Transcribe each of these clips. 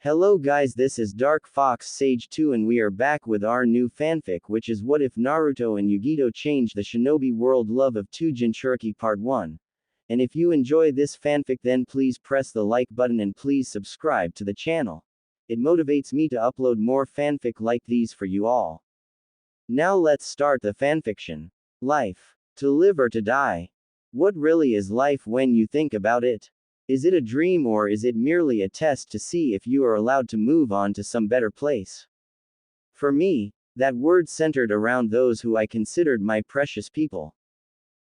Hello guys, this is Dark Fox Sage 2 and we are back with our new fanfic, which is What If Naruto and Yugito Changed the Shinobi World Love of 2 Jinchuriki Part 1. And if you enjoy this fanfic, then please press the like button and please subscribe to the channel. It motivates me to upload more fanfic like these for you all. Now let's start the fanfiction. Life. To live or to die. What really is life when you think about it? Is it a dream or is it merely a test to see if you are allowed to move on to some better place? For me, that word centered around those who I considered my precious people.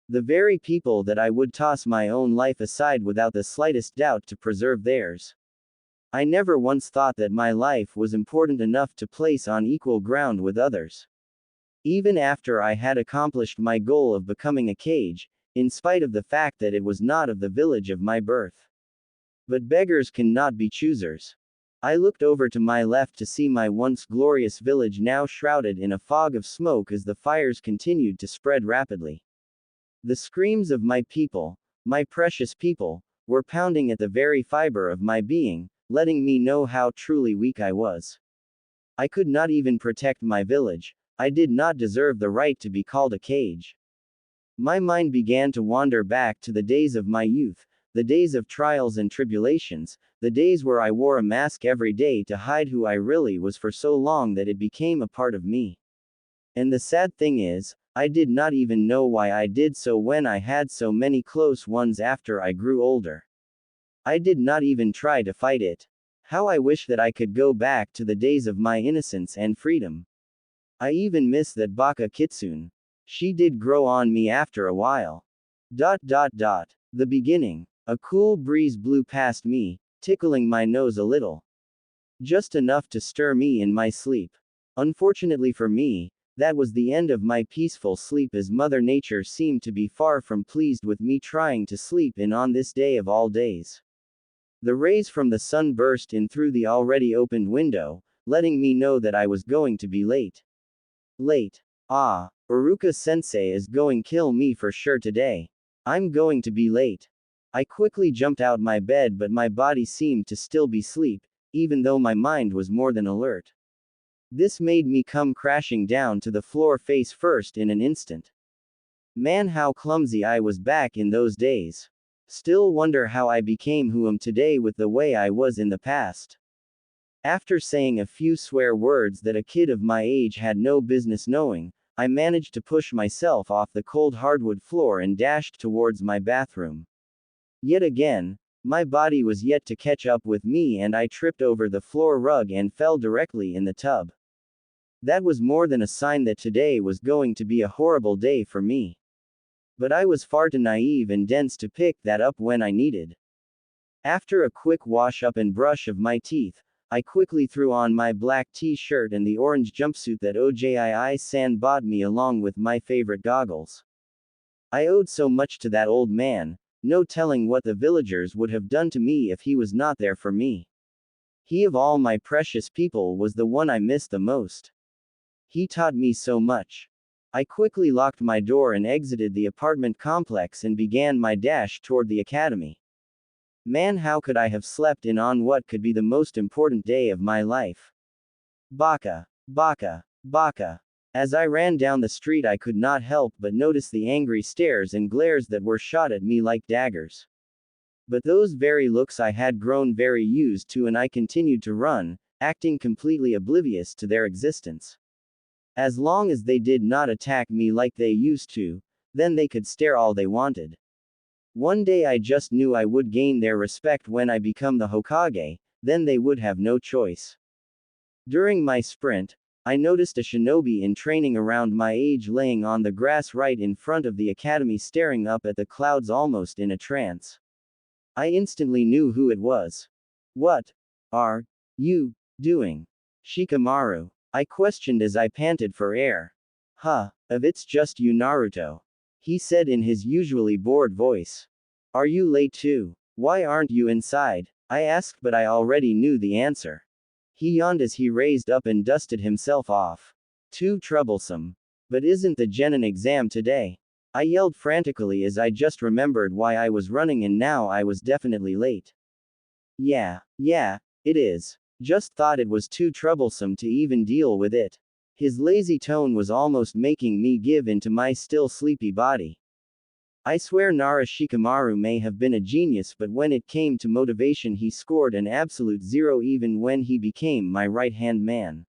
The very people that I would toss my own life aside without the slightest doubt to preserve theirs. I never once thought that my life was important enough to place on equal ground with others. Even after I had accomplished my goal of becoming a Kage, in spite of the fact that it was not of the village of my birth. But beggars cannot be choosers. I looked over to my left to see my once glorious village now shrouded in a fog of smoke as the fires continued to spread rapidly. The screams of my people, my precious people, were pounding at the very fiber of my being, letting me know how truly weak I was. I could not even protect my village. I did not deserve the right to be called a Kage. My mind began to wander back to the days of my youth, the days of trials and tribulations, the days where I wore a mask every day to hide who I really was for so long that it became a part of me. And the sad thing is, I did not even know why I did so when I had so many close ones after I grew older. I did not even try to fight it. How I wish that I could go back to the days of my innocence and freedom. I even miss that Baka Kitsune. She did grow on me after a while. The beginning. A cool breeze blew past me, tickling my nose a little. Just enough to stir me in my sleep. Unfortunately for me, that was the end of my peaceful sleep, as Mother Nature seemed to be far from pleased with me trying to sleep in on this day of all days. The rays from the sun burst in through the already opened window, letting me know that I was going to be late. Late. Ah, Uruka-sensei is going to kill me for sure today. I'm going to be late. I quickly jumped out my bed, but my body seemed to still be asleep, even though my mind was more than alert. This made me come crashing down to the floor face first in an instant. Man, how clumsy I was back in those days. Still wonder how I became who I am today with the way I was in the past. After saying a few swear words that a kid of my age had no business knowing, I managed to push myself off the cold hardwood floor and dashed towards my bathroom. Yet again, my body was yet to catch up with me and I tripped over the floor rug and fell directly in the tub. That was more than a sign that today was going to be a horrible day for me. But I was far too naive and dense to pick that up when I needed. After a quick wash up and brush of my teeth, I quickly threw on my black t-shirt and the orange jumpsuit that Ojii-san bought me along with my favorite goggles. I owed so much to that old man. No telling what the villagers would have done to me if he was not there for me. He of all my precious people was the one I missed the most. He taught me so much. I quickly locked my door and exited the apartment complex and began my dash toward the academy. Man, how could I have slept in on what could be the most important day of my life? Baka. Baka. Baka. As I ran down the street, I could not help but notice the angry stares and glares that were shot at me like daggers. But those very looks I had grown very used to, and I continued to run, acting completely oblivious to their existence. As long as they did not attack me like they used to, then they could stare all they wanted. One day I just knew I would gain their respect when I become the Hokage, then they would have no choice. During my sprint, I noticed a shinobi in training around my age laying on the grass right in front of the academy, staring up at the clouds almost in a trance. I instantly knew who it was. What are you doing, Shikamaru? I questioned as I panted for air. If it's just you, Naruto, he said in his usually bored voice. Are you late too? Why aren't you inside? I asked, but I already knew the answer. He yawned as he raised up and dusted himself off. Too troublesome. But isn't the Genin exam today? I yelled frantically as I just remembered why I was running and now I was definitely late. Yeah, it is. Just thought it was too troublesome to even deal with it. His lazy tone was almost making me give in to my still sleepy body. I swear Nara Shikamaru may have been a genius, but when it came to motivation he scored an absolute zero even when he became my right-hand man.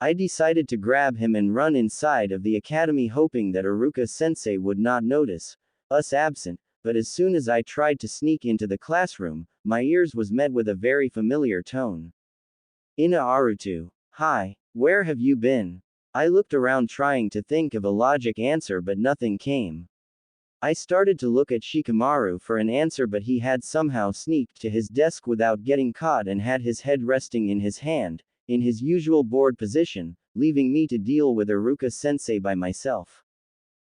I decided to grab him and run inside of the academy hoping that Iruka-sensei would not notice us absent, but as soon as I tried to sneak into the classroom, my ears was met with a very familiar tone. Ina Arutu. Hi, where have you been? I looked around trying to think of a logic answer but nothing came. I started to look at Shikamaru for an answer but he had somehow sneaked to his desk without getting caught and had his head resting in his hand, in his usual bored position, leaving me to deal with Iruka-sensei by myself.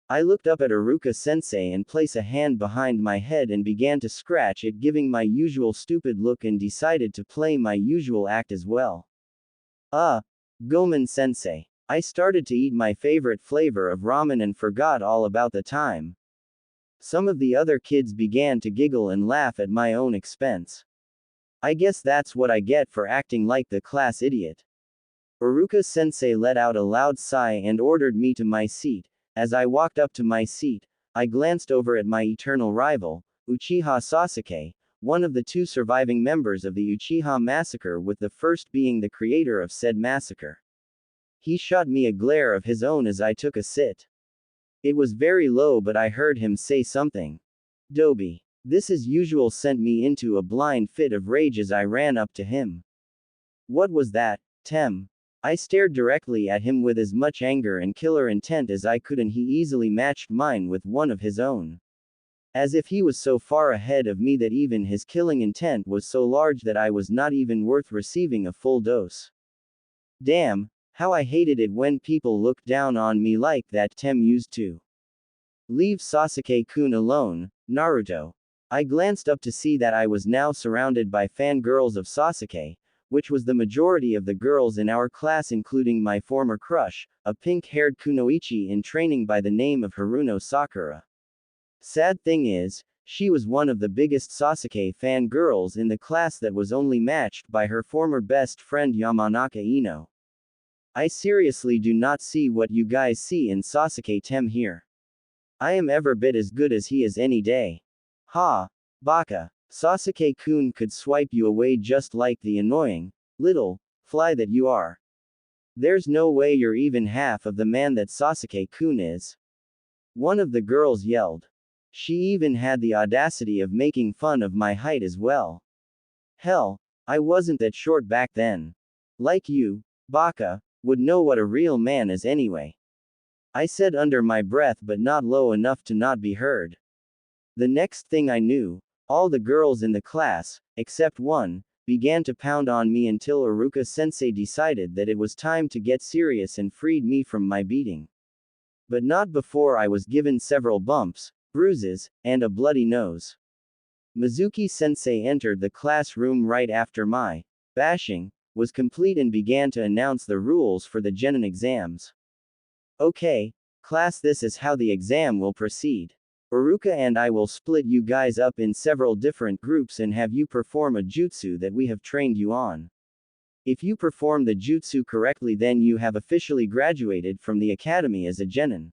I looked up at Iruka-sensei and placed a hand behind my head and began to scratch it, giving my usual stupid look, and decided to play my usual act as well. Gomen-sensei. I started to eat my favorite flavor of ramen and forgot all about the time. Some of the other kids began to giggle and laugh at my own expense. I guess that's what I get for acting like the class idiot. Iruka-sensei let out a loud sigh and ordered me to my seat. As I walked up to my seat, I glanced over at my eternal rival, Uchiha Sasuke, one of the two surviving members of the Uchiha massacre, with the first being the creator of said massacre. He shot me a glare of his own as I took a sit. It was very low but I heard him say something. Dobi. This as usual sent me into a blind fit of rage as I ran up to him. What was that, Tem? I stared directly at him with as much anger and killer intent as I could, and he easily matched mine with one of his own. As if he was so far ahead of me that even his killing intent was so large that I was not even worth receiving a full dose. Damn, how I hated it when people looked down on me like that. Tem used to. Leave Sasuke-kun alone, Naruto. I glanced up to see that I was now surrounded by fangirls of Sasuke, which was the majority of the girls in our class, including my former crush, a pink-haired kunoichi in training by the name of Haruno Sakura. Sad thing is, she was one of the biggest Sasuke fangirls in the class that was only matched by her former best friend Yamanaka Ino. I seriously do not see what you guys see in Sasuke Tem here. I am every bit as good as he is any day. Ha! Baka. Sasuke-kun could swipe you away just like the annoying, little, fly that you are. There's no way you're even half of the man that Sasuke-kun is. One of the girls yelled. She even had the audacity of making fun of my height as well. Hell, I wasn't that short back then. Like you, Baka, would know what a real man is anyway. I said under my breath but not low enough to not be heard. The next thing I knew, all the girls in the class, except one, began to pound on me until Iruka-sensei decided that it was time to get serious and freed me from my beating. But not before I was given several bumps, bruises, and a bloody nose. Mizuki-sensei entered the classroom right after my bashing was complete and began to announce the rules for the genin exams. Okay, class, this is how the exam will proceed. Iruka and I will split you guys up in several different groups and have you perform a jutsu that we have trained you on. If you perform the jutsu correctly, then you have officially graduated from the academy as a genin.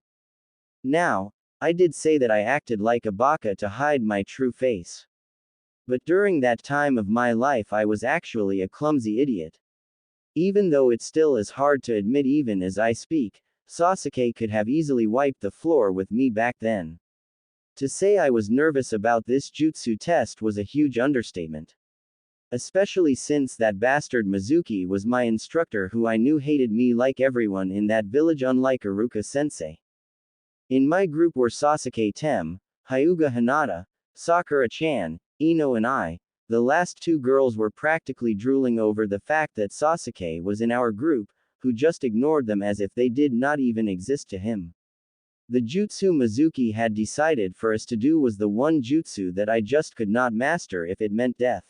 Now, I did say that I acted like a baka to hide my true face. But during that time of my life I was actually a clumsy idiot. Even though it still is hard to admit even as I speak, Sasuke could have easily wiped the floor with me back then. To say I was nervous about this jutsu test was a huge understatement. Especially since that bastard Mizuki was my instructor, who I knew hated me like everyone in that village, unlike Iruka-sensei. In my group were Sasuke Tem, Hyuga Hinata, Sakura-chan, Ino and I. The last two girls were practically drooling over the fact that Sasuke was in our group, who just ignored them as if they did not even exist to him. The jutsu Mizuki had decided for us to do was the one jutsu that I just could not master if it meant death.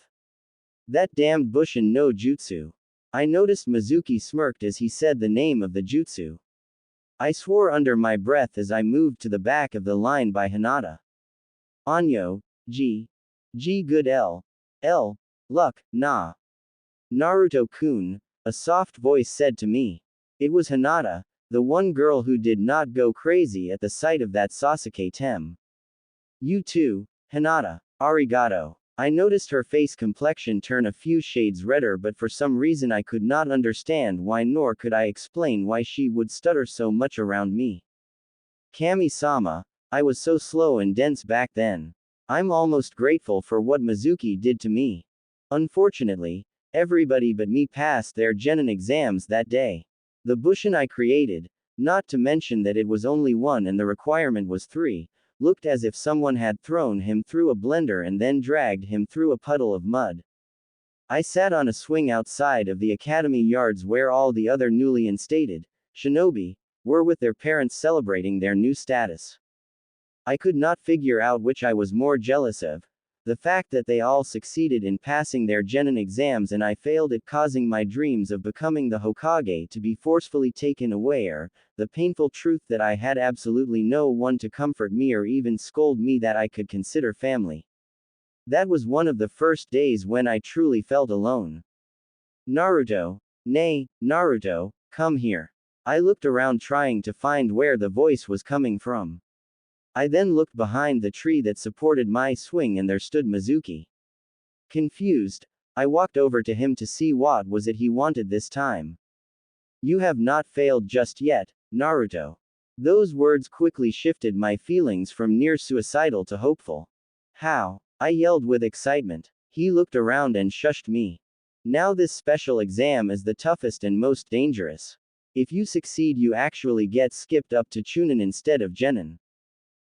That damned Bushin no jutsu. I noticed Mizuki smirked as he said the name of the jutsu. I swore under my breath as I moved to the back of the line by Hinata. Anyo, G. Good L. Luck, nah. Naruto-kun, a soft voice said to me. It was Hinata, the one girl who did not go crazy at the sight of that Sasuke Tem. You too, Hinata. Arigato. I noticed her face complexion turn a few shades redder, but for some reason I could not understand why, nor could I explain why she would stutter so much around me. Kami-sama, I was so slow and dense back then. I'm almost grateful for what Mizuki did to me. Unfortunately, everybody but me passed their genin exams that day. The Bushin I created, not to mention that it was only one and the requirement was 3, looked as if someone had thrown him through a blender and then dragged him through a puddle of mud. I sat on a swing outside of the academy yards where all the other newly instated shinobi were with their parents celebrating their new status. I could not figure out which I was more jealous of, the fact that they all succeeded in passing their genin exams and I failed at, causing my dreams of becoming the Hokage to be forcefully taken away, or the painful truth that I had absolutely no one to comfort me or even scold me that I could consider family. That was one of the first days when I truly felt alone. Naruto. Nay, Naruto, come here. I looked around trying to find where the voice was coming from. I then looked behind the tree that supported my swing and there stood Mizuki. Confused, I walked over to him to see what was it he wanted this time. You have not failed just yet, Naruto. Those words quickly shifted my feelings from near suicidal to hopeful. How? I yelled with excitement. He looked around and shushed me. Now this special exam is the toughest and most dangerous. If you succeed, you actually get skipped up to Chunin instead of Genin.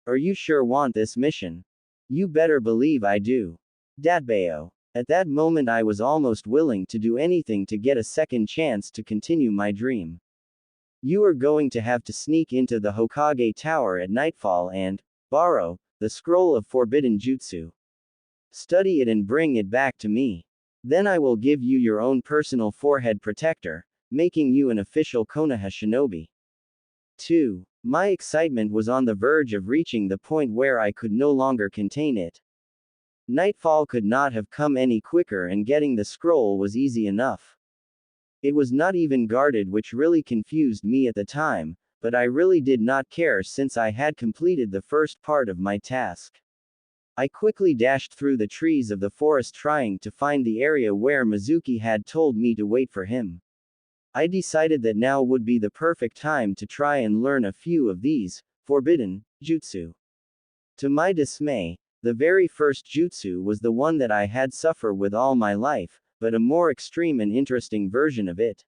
Are you sure want this mission? You better believe I do. Datbeo. At that moment I was almost willing to do anything to get a second chance to continue my dream. You are going to have to sneak into the Hokage Tower at nightfall and borrow the scroll of forbidden jutsu. Study it and bring it back to me. Then I will give you your own personal forehead protector, making you an official Konoha shinobi. 2. My excitement was on the verge of reaching the point where I could no longer contain it. Nightfall could not have come any quicker and getting the scroll was easy enough. It was not even guarded, which really confused me at the time, but I really did not care since I had completed the first part of my task. I quickly dashed through the trees of the forest trying to find the area where Mizuki had told me to wait for him. I decided that now would be the perfect time to try and learn a few of these forbidden jutsu. To my dismay, the very first jutsu was the one that I had suffered with all my life, but a more extreme and interesting version of it.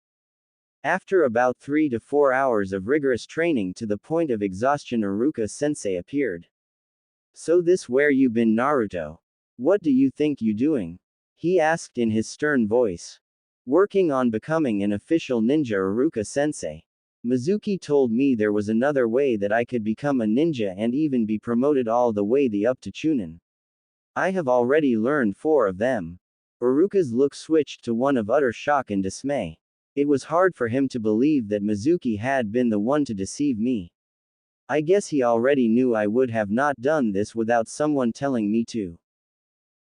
After about 3 to 4 hours of rigorous training to the point of exhaustion, Iruka-sensei appeared. So this where you been, Naruto? What do you think you doing? He asked in his stern voice. Working on becoming an official ninja, Iruka-sensei. Mizuki told me there was another way that I could become a ninja and even be promoted all the way up to Chunin. I have already learned 4 of them. Iruka's look switched to one of utter shock and dismay. It was hard for him to believe that Mizuki had been the one to deceive me. I guess he already knew I would have not done this without someone telling me to.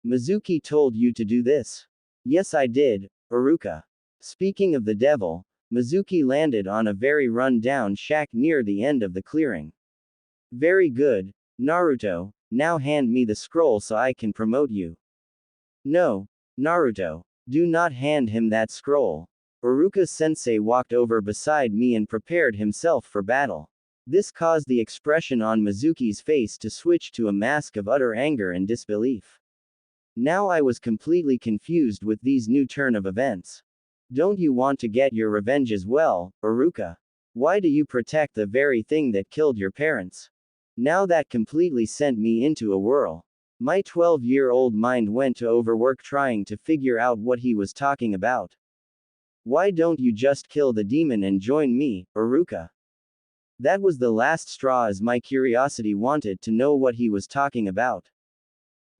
Mizuki told you to do this? Yes, I did, Iruka. Speaking of the devil, Mizuki landed on a very run-down shack near the end of the clearing. Very good, Naruto, now hand me the scroll so I can promote you. No, Naruto, do not hand him that scroll. Iruka-sensei walked over beside me and prepared himself for battle. This caused the expression on Mizuki's face to switch to a mask of utter anger and disbelief. Now I was completely confused with these new turn of events. Don't you want to get your revenge as well, Iruka? Why do you protect the very thing that killed your parents? Now that completely sent me into a whirl. My 12-year-old mind went to overwork trying to figure out what he was talking about. Why don't you just kill the demon and join me, Iruka? That was the last straw, as my curiosity wanted to know what he was talking about.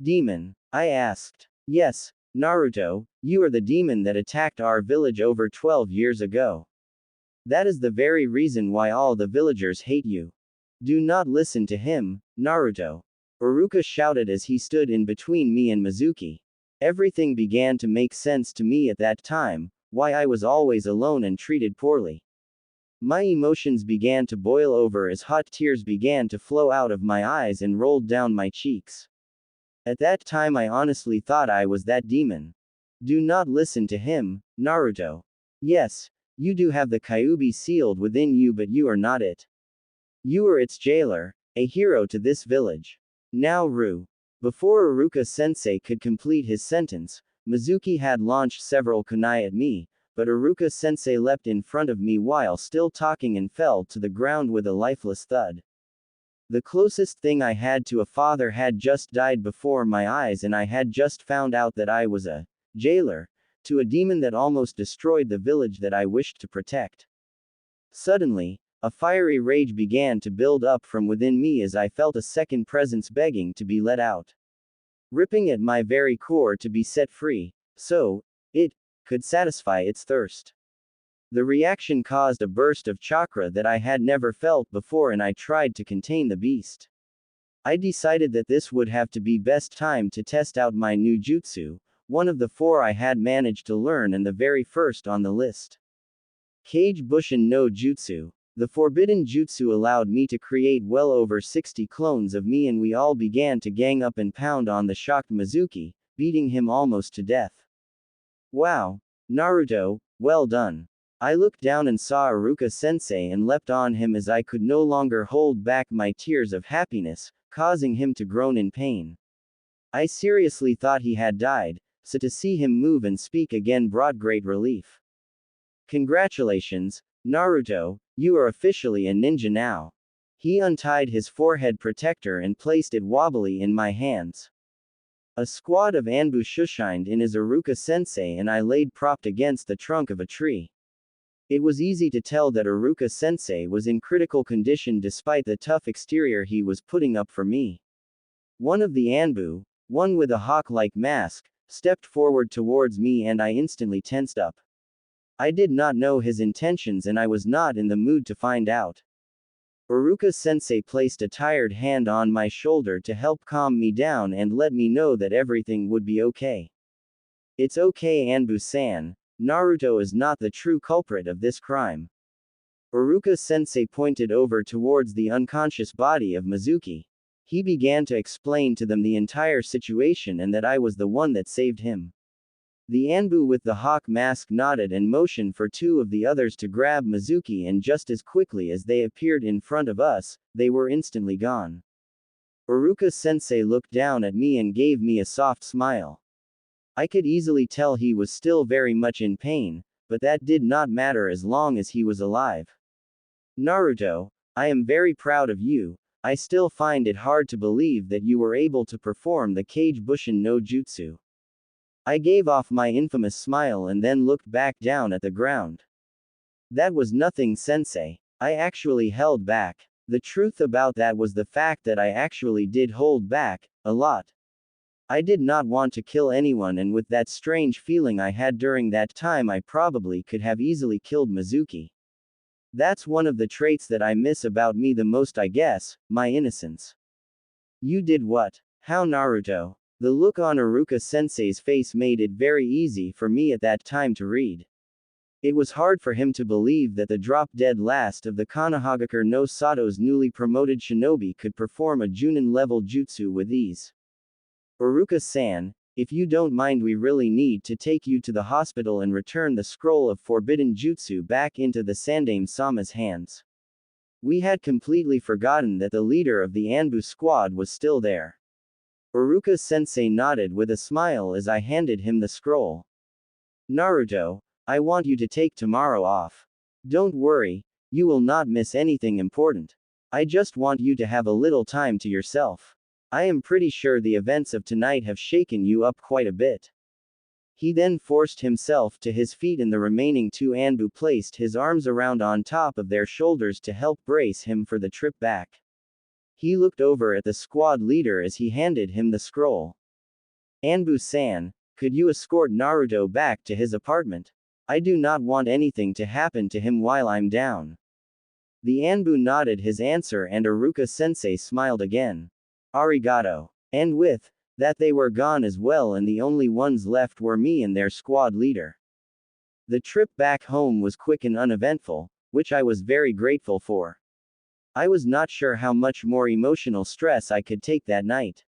Demon? I asked. Yes, Naruto, you are the demon that attacked our village over 12 years ago. That is the very reason why all the villagers hate you. Do not listen to him, Naruto. Iruka shouted as he stood in between me and Mizuki. Everything began to make sense to me at that time, why I was always alone and treated poorly. My emotions began to boil over as hot tears began to flow out of my eyes and rolled down my cheeks. At that time I honestly thought I was that demon. Do not listen to him, Naruto. Yes, you do have the Kyuubi sealed within you, but you are not it. You are its jailer, a hero to this village. Now Before Iruka-sensei could complete his sentence, Mizuki had launched several kunai at me, but Iruka-sensei leapt in front of me while still talking and fell to the ground with a lifeless thud. The closest thing I had to a father had just died before my eyes, and I had just found out that I was a jailer to a demon that almost destroyed the village that I wished to protect. Suddenly, a fiery rage began to build up from within me as I felt a second presence begging to be let out. Ripping at my very core to be set free, so it could satisfy its thirst. The reaction caused a burst of chakra that I had never felt before, and I tried to contain the beast. I decided that this would have to be best time to test out my new jutsu, one of the 4 I had managed to learn and the very first on the list. Kage Bushin no Jutsu. The forbidden jutsu allowed me to create well over 60 clones of me, and we all began to gang up and pound on the shocked Mizuki, beating him almost to death. Wow! Naruto, well done. I looked down and saw Iruka-sensei and leapt on him as I could no longer hold back my tears of happiness, causing him to groan in pain. I seriously thought he had died, so to see him move and speak again brought great relief. Congratulations, Naruto, you are officially a ninja now. He untied his forehead protector and placed it wobbly in my hands. A squad of Anbu shushined in as Iruka-sensei and I laid propped against the trunk of a tree. It was easy to tell that Iruka-sensei was in critical condition despite the tough exterior he was putting up for me. One of the Anbu, one with a hawk-like mask, stepped forward towards me and I instantly tensed up. I did not know his intentions and I was not in the mood to find out. Iruka-sensei placed a tired hand on my shoulder to help calm me down and let me know that everything would be okay. It's okay, Anbu-san. Naruto is not the true culprit of this crime. Iruka-sensei pointed over towards the unconscious body of Mizuki. He began to explain to them the entire situation and that I was the one that saved him. The Anbu with the hawk mask nodded and motioned for 2 of the others to grab Mizuki, and just as quickly as they appeared in front of us, they were instantly gone. Iruka-sensei looked down at me and gave me a soft smile. I could easily tell he was still very much in pain, but that did not matter as long as he was alive. Naruto, I am very proud of you. I still find it hard to believe that you were able to perform the Kage Bushin no Jutsu. I gave off my infamous smile and then looked back down at the ground. That was nothing, sensei. I actually held back. The truth about that was the fact that I actually did hold back, a lot. I did not want to kill anyone, and with that strange feeling I had during that time I probably could have easily killed Mizuki. That's one of the traits that I miss about me the most, I guess, my innocence. You did what? How, Naruto? The look on Iruka-sensei's face made it very easy for me at that time to read. It was hard for him to believe that the drop-dead last of the Konohagakure no Sato's newly promoted shinobi could perform a Junin-level jutsu with ease. Iruka-san, if you don't mind, we really need to take you to the hospital and return the scroll of forbidden jutsu back into the Sandaime-sama's hands. We had completely forgotten that the leader of the Anbu squad was still there. Iruka-sensei nodded with a smile as I handed him the scroll. Naruto, I want you to take tomorrow off. Don't worry, you will not miss anything important. I just want you to have a little time to yourself. I am pretty sure the events of tonight have shaken you up quite a bit. He then forced himself to his feet and the remaining 2 Anbu placed his arms around on top of their shoulders to help brace him for the trip back. He looked over at the squad leader as he handed him the scroll. Anbu-san, could you escort Naruto back to his apartment? I do not want anything to happen to him while I'm down. The Anbu nodded his answer and Iruka-sensei smiled again. Arigato. And with That they were gone as well, and the only ones left were me and their squad leader. The trip back home was quick and uneventful, which I was very grateful for. I was not sure how much more emotional stress I could take that night.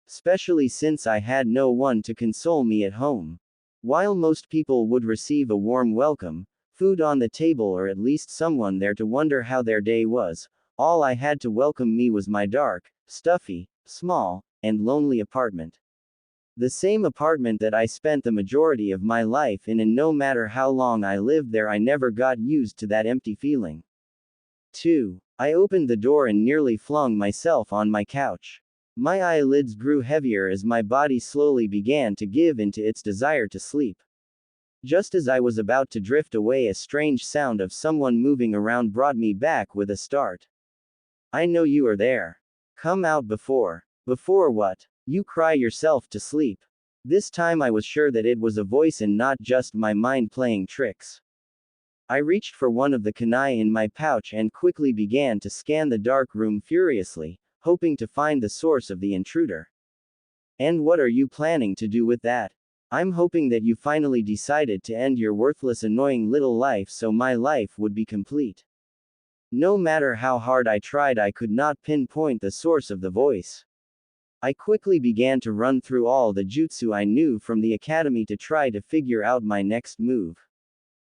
Especially since I had no one to console me at home. While most people would receive a warm welcome, food on the table, or at least someone there to wonder how their day was, all I had to welcome me was my dark, stuffy, small, and lonely apartment. The same apartment that I spent the majority of my life in, and no matter how long I lived there, I never got used to that empty feeling. 2. I opened the door and nearly flung myself on my couch. My eyelids grew heavier as my body slowly began to give in to its desire to sleep. Just as I was about to drift away, a strange sound of someone moving around brought me back with a start. I know you are there. Come out before. Before what? You cry yourself to sleep. This time I was sure that it was a voice and not just my mind playing tricks. I reached for one of the kunai in my pouch and quickly began to scan the dark room furiously, hoping to find the source of the intruder. And what are you planning to do with that? I'm hoping that you finally decided to end your worthless, annoying little life so my life would be complete. No matter how hard I tried, I could not pinpoint the source of the voice. I quickly began to run through all the jutsu I knew from the academy to try to figure out my next move.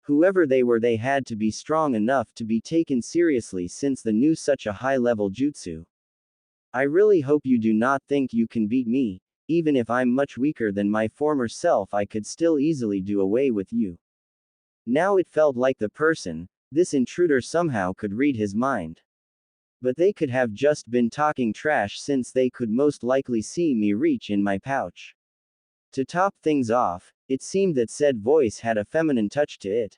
Whoever they were, they had to be strong enough to be taken seriously since they knew such a high-level jutsu. I really hope you do not think you can beat me. Even if I'm much weaker than my former self, I could still easily do away with you. Now it felt like this intruder somehow could read his mind. But they could have just been talking trash, since they could most likely see me reach in my pouch. To top things off, it seemed that said voice had a feminine touch to it.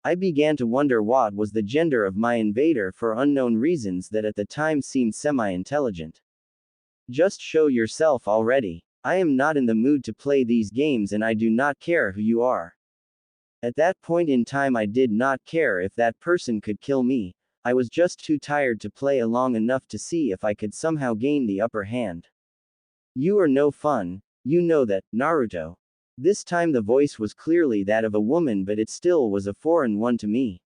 I began to wonder what was the gender of my invader for unknown reasons that at the time seemed semi-intelligent. Just show yourself already. I am not in the mood to play these games, and I do not care who you are. At that point in time, I did not care if that person could kill me. I was just too tired to play along enough to see if I could somehow gain the upper hand. You are no fun. You know that, Naruto. This time the voice was clearly that of a woman, but it still was a foreign one to me.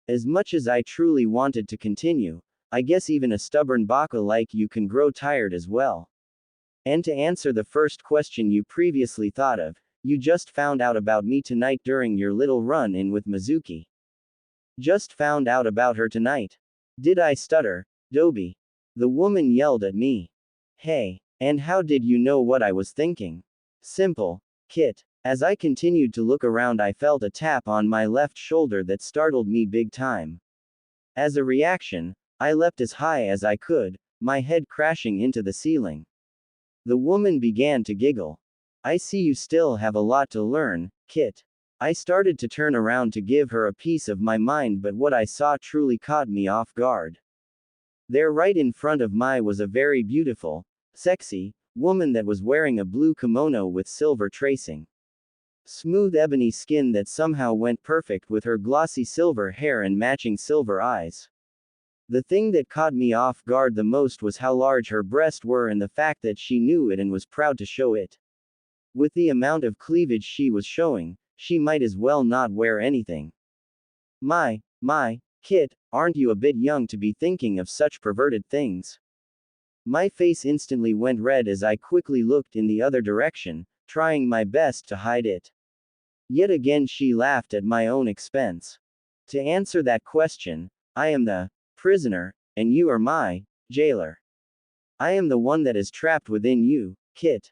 As much as I truly wanted to continue, I guess even a stubborn baka like you can grow tired as well. And to answer the first question you previously thought of, you just found out about me tonight during your little run-in with Mizuki. Just found out about her tonight. Did I stutter, Dobi? The woman yelled at me. Hey, and how did you know what I was thinking? Simple, Kit. As I continued to look around, I felt a tap on my left shoulder that startled me big time. As a reaction, I leapt as high as I could, my head crashing into the ceiling. The woman began to giggle. I see you still have a lot to learn, Kit. I started to turn around to give her a piece of my mind, but what I saw truly caught me off guard. There, right in front of me, was a very beautiful, sexy woman that was wearing a blue kimono with silver tracing. Smooth ebony skin that somehow went perfect with her glossy silver hair and matching silver eyes. The thing that caught me off guard the most was how large her breasts were, and the fact that she knew it and was proud to show it. With the amount of cleavage she was showing, she might as well not wear anything. My, Kit, aren't you a bit young to be thinking of such perverted things? My face instantly went red as I quickly looked in the other direction, trying my best to hide it. Yet again she laughed at my own expense. To answer that question, I am the prisoner, and you are my jailer. I am the one that is trapped within you, Kit.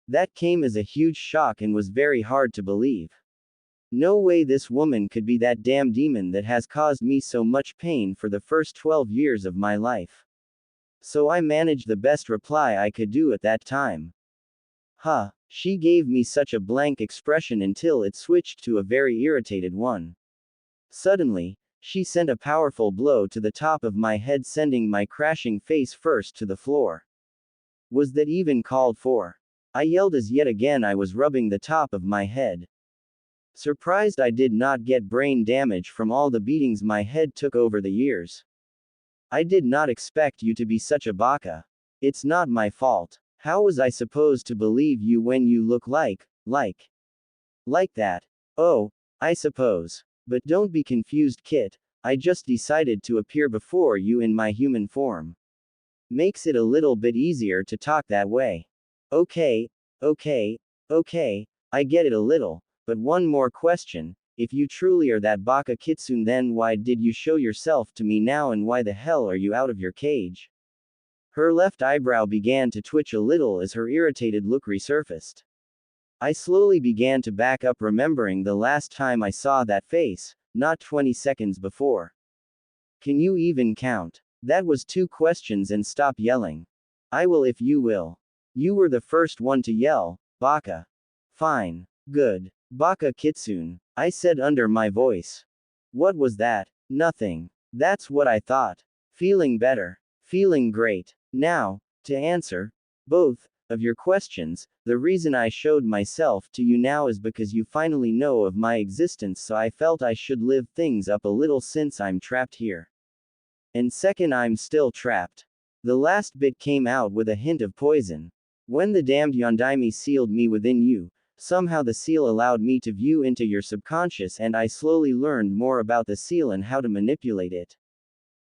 That came as a huge shock and was very hard to believe. No way this woman could be that damn demon that has caused me so much pain for the first 12 years of my life. So I managed the best reply I could do at that time. Huh. She gave me such a blank expression until it switched to a very irritated one. Suddenly, she sent a powerful blow to the top of my head, sending my crashing face first to the floor. Was that even called for? I yelled as yet again I was rubbing the top of my head. Surprised I did not get brain damage from all the beatings my head took over the years. I did not expect you to be such a baka. It's not my fault. How was I supposed to believe you when you look like that? Oh, I suppose. But don't be confused, Kit. I just decided to appear before you in my human form. Makes it a little bit easier to talk that way. Okay, okay, okay, I get it a little, but one more question. If you truly are that Baka Kitsune, then why did you show yourself to me now, and why the hell are you out of your cage? Her left eyebrow began to twitch a little as her irritated look resurfaced. I slowly began to back up, remembering the last time I saw that face, not 20 seconds before. Can you even count? That was 2 questions, and stop yelling. I will if you will. You were the first one to yell, Baka. Fine. Good. Baka Kitsune, I said under my voice. What was that? Nothing. That's what I thought. Feeling better. Feeling great. Now, to answer both of your questions, the reason I showed myself to you now is because you finally know of my existence, so I felt I should live things up a little since I'm trapped here. And second, I'm still trapped. The last bit came out with a hint of poison. When the damned Yondaime sealed me within you, somehow the seal allowed me to view into your subconscious, and I slowly learned more about the seal and how to manipulate it.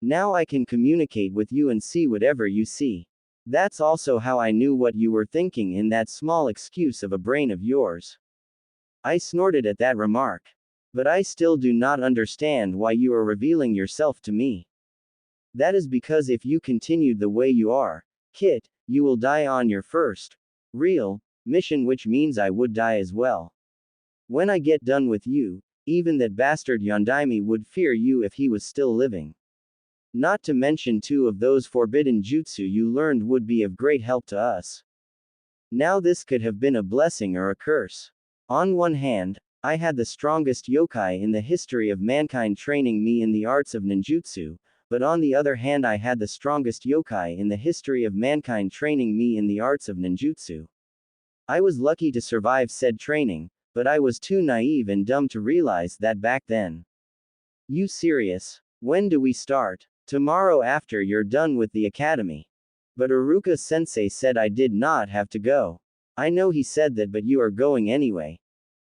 Now I can communicate with you and see whatever you see. That's also how I knew what you were thinking in that small excuse of a brain of yours. I snorted at that remark. But I still do not understand why you are revealing yourself to me. That is because if you continued the way you are, Kit, you will die on your first real mission, which means I would die as well. When I get done with you, even that bastard Yondaime would fear you if he was still living. Not to mention 2 of those forbidden jutsu you learned would be of great help to us. Now this could have been a blessing or a curse. On one hand, I had the strongest yokai in the history of mankind training me in the arts of ninjutsu, but on the other hand I had the strongest yokai in the history of mankind training me in the arts of ninjutsu. I was lucky to survive said training, but I was too naive and dumb to realize that back then. You serious? When do we start? Tomorrow after you're done with the academy. But Iruka-sensei said I did not have to go. I know he said that, but you are going anyway.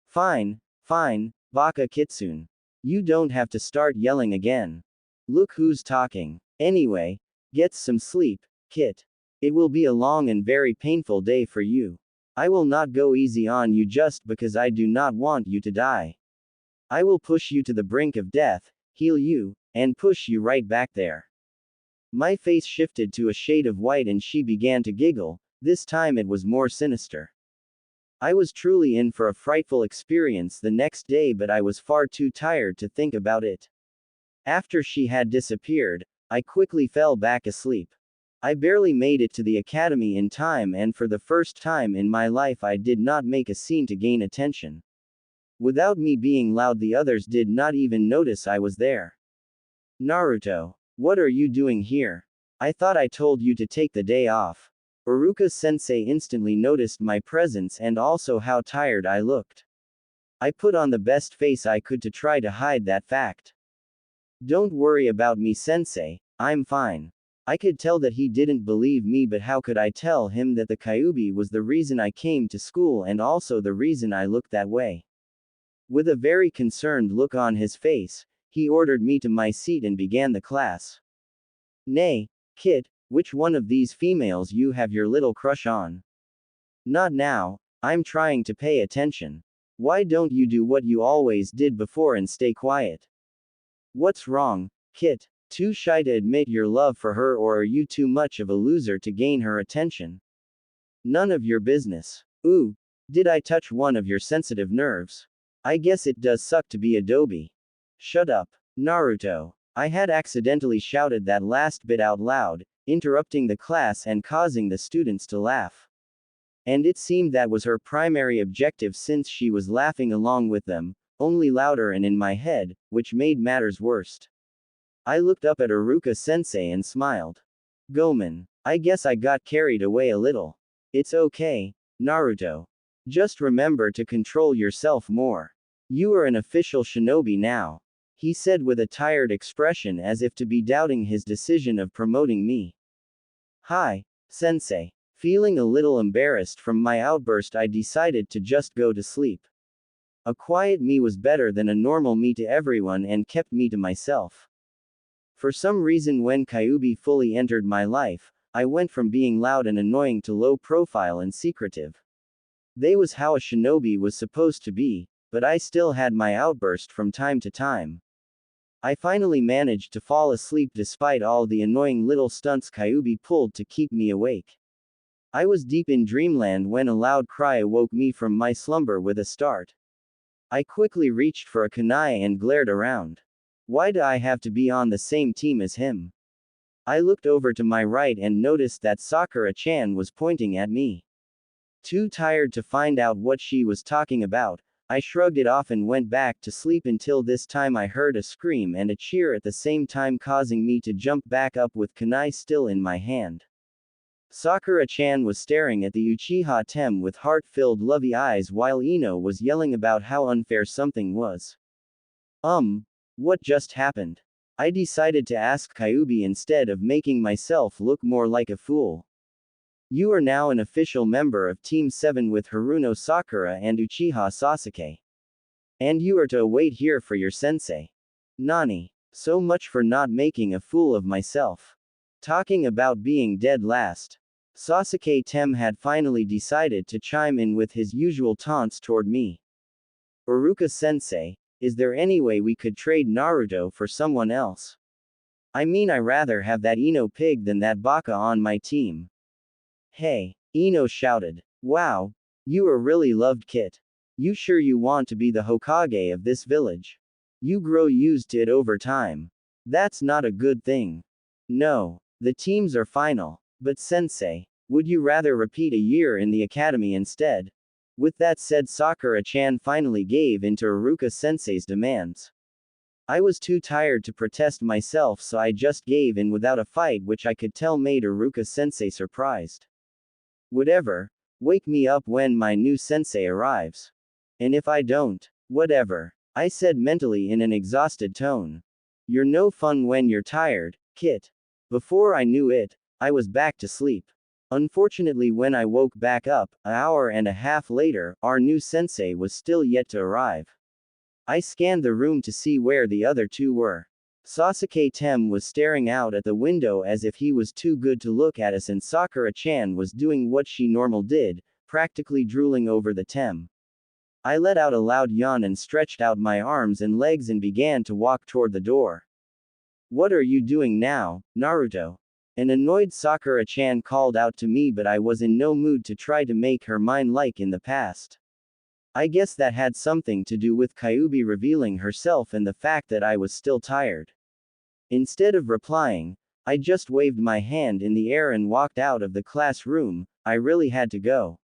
Fine, fine, Baka Kitsune. You don't have to start yelling again. Look who's talking. Anyway, get some sleep, Kit. It will be a long and very painful day for you. I will not go easy on you just because I do not want you to die. I will push you to the brink of death, heal you, and push you right back there. My face shifted to a shade of white and she began to giggle, this time it was more sinister. I was truly in for a frightful experience the next day, but I was far too tired to think about it. After she had disappeared, I quickly fell back asleep. I barely made it to the academy in time, and for the first time in my life I did not make a scene to gain attention. Without me being loud, the others did not even notice I was there. Naruto, what are you doing here? I thought I told you to take the day off. Iruka-sensei instantly noticed my presence and also how tired I looked. I put on the best face I could to try to hide that fact. Don't worry about me, sensei, I'm fine. I could tell that he didn't believe me, but how could I tell him that the Kyuubi was the reason I came to school and also the reason I looked that way? With a very concerned look on his face, he ordered me to my seat and began the class. Nay, Kit, which one of these females you have your little crush on? Not now, I'm trying to pay attention. Why don't you do what you always did before and stay quiet? What's wrong, Kit? Too shy to admit your love for her, or are you too much of a loser to gain her attention? None of your business. Ooh, did I touch one of your sensitive nerves? I guess it does suck to be Adobe. Shut up, Naruto. I had accidentally shouted that last bit out loud, interrupting the class and causing the students to laugh. And it seemed that was her primary objective, since she was laughing along with them, only louder and in my head, which made matters worse. I looked up at Iruka-sensei and smiled. Gomen, I guess I got carried away a little. It's okay, Naruto. Just remember to control yourself more. You are an official shinobi now, he said with a tired expression, as if to be doubting his decision of promoting me. Hi, sensei. Feeling a little embarrassed from my outburst, I decided to just go to sleep. A quiet me was better than a normal me to everyone and kept me to myself. For some reason, when Kyuubi fully entered my life, I went from being loud and annoying to low profile and secretive. They was how a shinobi was supposed to be, but I still had my outburst from time to time. I finally managed to fall asleep despite all the annoying little stunts Kyuubi pulled to keep me awake. I was deep in dreamland when a loud cry awoke me from my slumber with a start. I quickly reached for a kunai and glared around. Why do I have to be on the same team as him? I looked over to my right and noticed that Sakura-chan was pointing at me. Too tired to find out what she was talking about, I shrugged it off and went back to sleep until this time I heard a scream and a cheer at the same time, causing me to jump back up with kunai still in my hand. Sakura-chan was staring at the Uchiha Tem with heart-filled lovey eyes while Ino was yelling about how unfair something was. What just happened? I decided to ask Kyuubi instead of making myself look more like a fool. You are now an official member of Team 7 with Haruno Sakura and Uchiha Sasuke. And you are to await here for your sensei. Nani. So much for not making a fool of myself. Talking about being dead last. Sasuke Tem had finally decided to chime in with his usual taunts toward me. Uruka-sensei, is there any way we could trade Naruto for someone else? I mean, I rather have that Ino pig than that baka on my team. Hey, Ino shouted. Wow, you are really loved, kid. You sure you want to be the Hokage of this village? You grow used to it over time. That's not a good thing. No, the teams are final. But sensei, would you rather repeat a year in the academy instead? With that said, Sakura-chan finally gave in to Uruka-sensei's demands. I was too tired to protest myself, so I just gave in without a fight, which I could tell made Uruka-sensei surprised. Whatever, wake me up when my new sensei arrives. And if I don't, whatever, I said mentally in an exhausted tone. You're no fun when you're tired, kid. Before I knew it, I was back to sleep. Unfortunately, when I woke back up, an hour and a half later, our new sensei was still yet to arrive. I scanned the room to see where the other two were. Sasuke Tem was staring out at the window as if he was too good to look at us, and Sakura-chan was doing what she normal did, practically drooling over the Tem. I let out a loud yawn and stretched out my arms and legs and began to walk toward the door. What are you doing now, Naruto? An annoyed Sakura-chan called out to me, but I was in no mood to try to make her mine like in the past. I guess that had something to do with Kyuubi revealing herself and the fact that I was still tired. Instead of replying, I just waved my hand in the air and walked out of the classroom. I really had to go.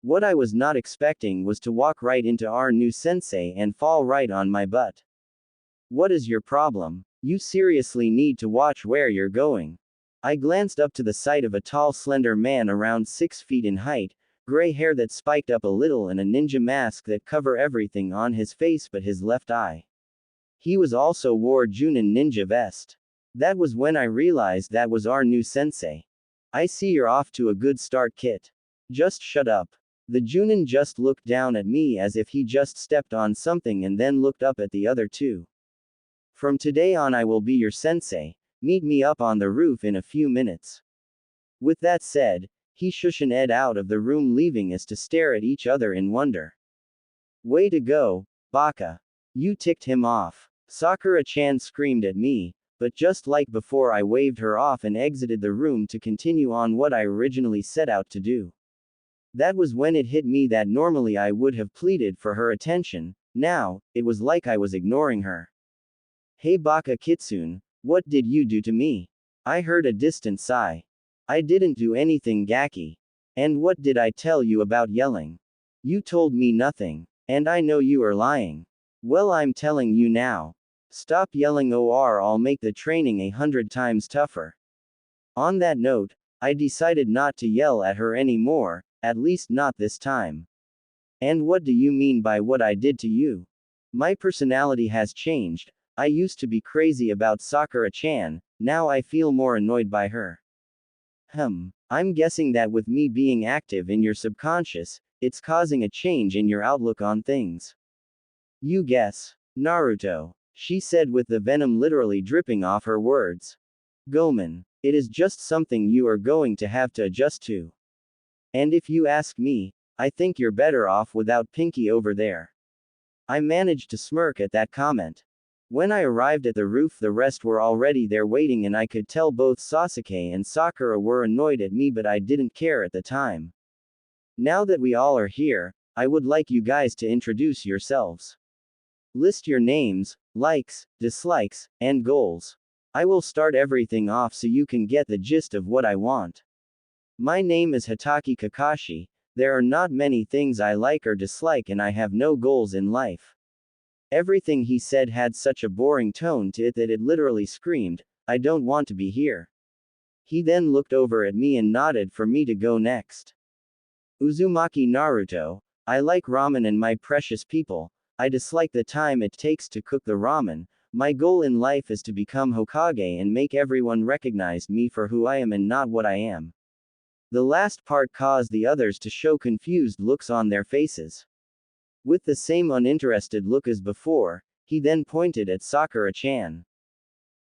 What I was not expecting was to walk right into our new sensei and fall right on my butt. What is your problem? You seriously need to watch where you're going. I glanced up to the sight of a tall, slender man around 6 feet in height, gray hair that spiked up a little and a ninja mask that covered everything on his face but his left eye. He was also wore Junin ninja vest. That was when I realized that was our new sensei. I see you're off to a good start, kid. Just shut up. The Junin just looked down at me as if he just stepped on something and then looked up at the other two. From today on I will be your sensei. Meet me up on the roof in a few minutes. With that said, he shushed Ed out of the room, leaving us to stare at each other in wonder. Way to go, baka. You ticked him off. Sakura-chan screamed at me, but just like before I waved her off and exited the room to continue on what I originally set out to do. That was when it hit me that normally I would have pleaded for her attention. Now, it was like I was ignoring her. Hey Baka Kitsune, what did you do to me? I heard a distant sigh. I didn't do anything, Gaki. And what did I tell you about yelling? You told me nothing. And I know you are lying. Well, I'm telling you now. Stop yelling, or I'll make the training 100 times tougher. On that note, I decided not to yell at her anymore, at least not this time. And what do you mean by what I did to you? My personality has changed. I used to be crazy about Sakura-chan, now I feel more annoyed by her. I'm guessing that with me being active in your subconscious, it's causing a change in your outlook on things. You guess. Naruto. She said with the venom literally dripping off her words. Gomen. It is just something you are going to have to adjust to. And if you ask me, I think you're better off without Pinky over there. I managed to smirk at that comment. When I arrived at the roof, the rest were already there waiting, and I could tell both Sasuke and Sakura were annoyed at me, but I didn't care at the time. Now that we all are here, I would like you guys to introduce yourselves. List your names, likes, dislikes, and goals. I will start everything off so you can get the gist of what I want. My name is Hatake Kakashi. There are not many things I like or dislike, and I have no goals in life. Everything he said had such a boring tone to it that it literally screamed, I don't want to be here. He then looked over at me and nodded for me to go next. Uzumaki Naruto. I like ramen and my precious people. I dislike the time it takes to cook the ramen. My goal in life is to become Hokage and make everyone recognize me for who I am and not what I am. The last part caused the others to show confused looks on their faces. With the same uninterested look as before, he then pointed at Sakura-chan.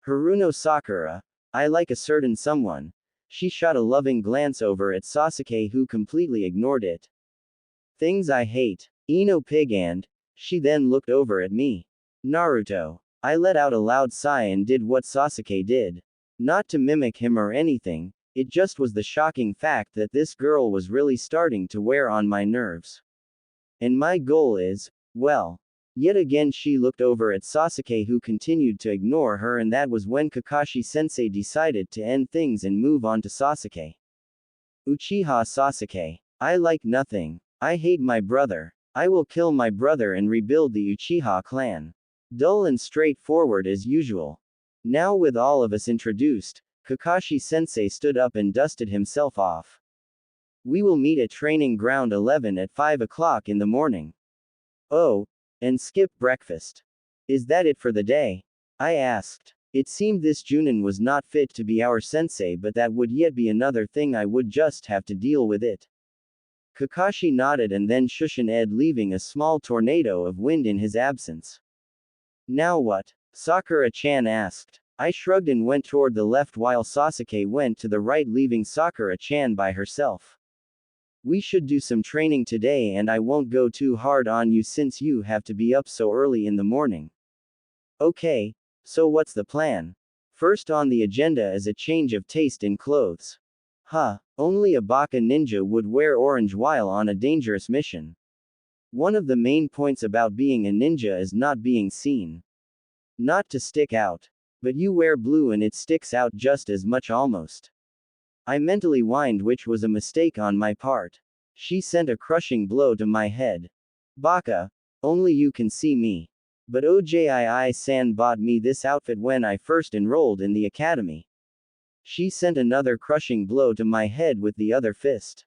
Haruno Sakura. I like a certain someone. She shot a loving glance over at Sasuke, who completely ignored it. Things I hate. Ino Pig and. She then looked over at me. Naruto. I let out a loud sigh and did what Sasuke did. Not to mimic him or anything, it just was the shocking fact that this girl was really starting to wear on my nerves. And my goal is, well. Yet again she looked over at Sasuke, who continued to ignore her, and that was when Kakashi-sensei decided to end things and move on to Sasuke. Uchiha Sasuke. I like nothing. I hate my brother. I will kill my brother and rebuild the Uchiha clan. Dull and straightforward as usual. Now with all of us introduced, Kakashi-sensei stood up and dusted himself off. We will meet at training ground 11 at 5 o'clock in the morning. Oh, and skip breakfast. Is that it for the day? I asked. It seemed this Junin was not fit to be our sensei, but that would yet be another thing I would just have to deal with it. Kakashi nodded and then shushan Ed, leaving a small tornado of wind in his absence. Now what? Sakura-chan asked. I shrugged and went toward the left while Sasuke went to the right, leaving Sakura-chan by herself. We should do some training today, and I won't go too hard on you since you have to be up so early in the morning. Okay, so what's the plan? First on the agenda is a change of taste in clothes. Only a Baka ninja would wear orange while on a dangerous mission. One of the main points about being a ninja is not being seen. Not to stick out. But you wear blue and it sticks out just as much almost. I mentally whined, which was a mistake on my part. She sent a crushing blow to my head. Baka, only you can see me. But Ojii-san bought me this outfit when I first enrolled in the academy. She sent another crushing blow to my head with the other fist.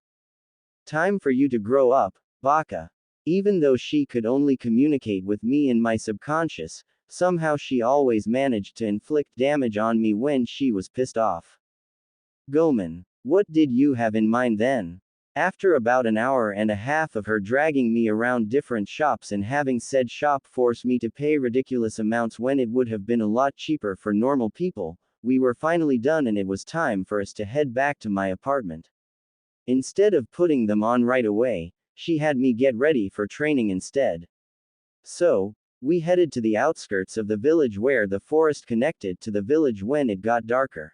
Time for you to grow up, Baka. Even though she could only communicate with me in my subconscious, somehow she always managed to inflict damage on me when she was pissed off. Gomen, what did you have in mind then? After about an hour and a half of her dragging me around different shops and having said shop force me to pay ridiculous amounts when it would have been a lot cheaper for normal people, we were finally done and it was time for us to head back to my apartment. Instead of putting them on right away, she had me get ready for training instead. So, we headed to the outskirts of the village where the forest connected to the village when it got darker.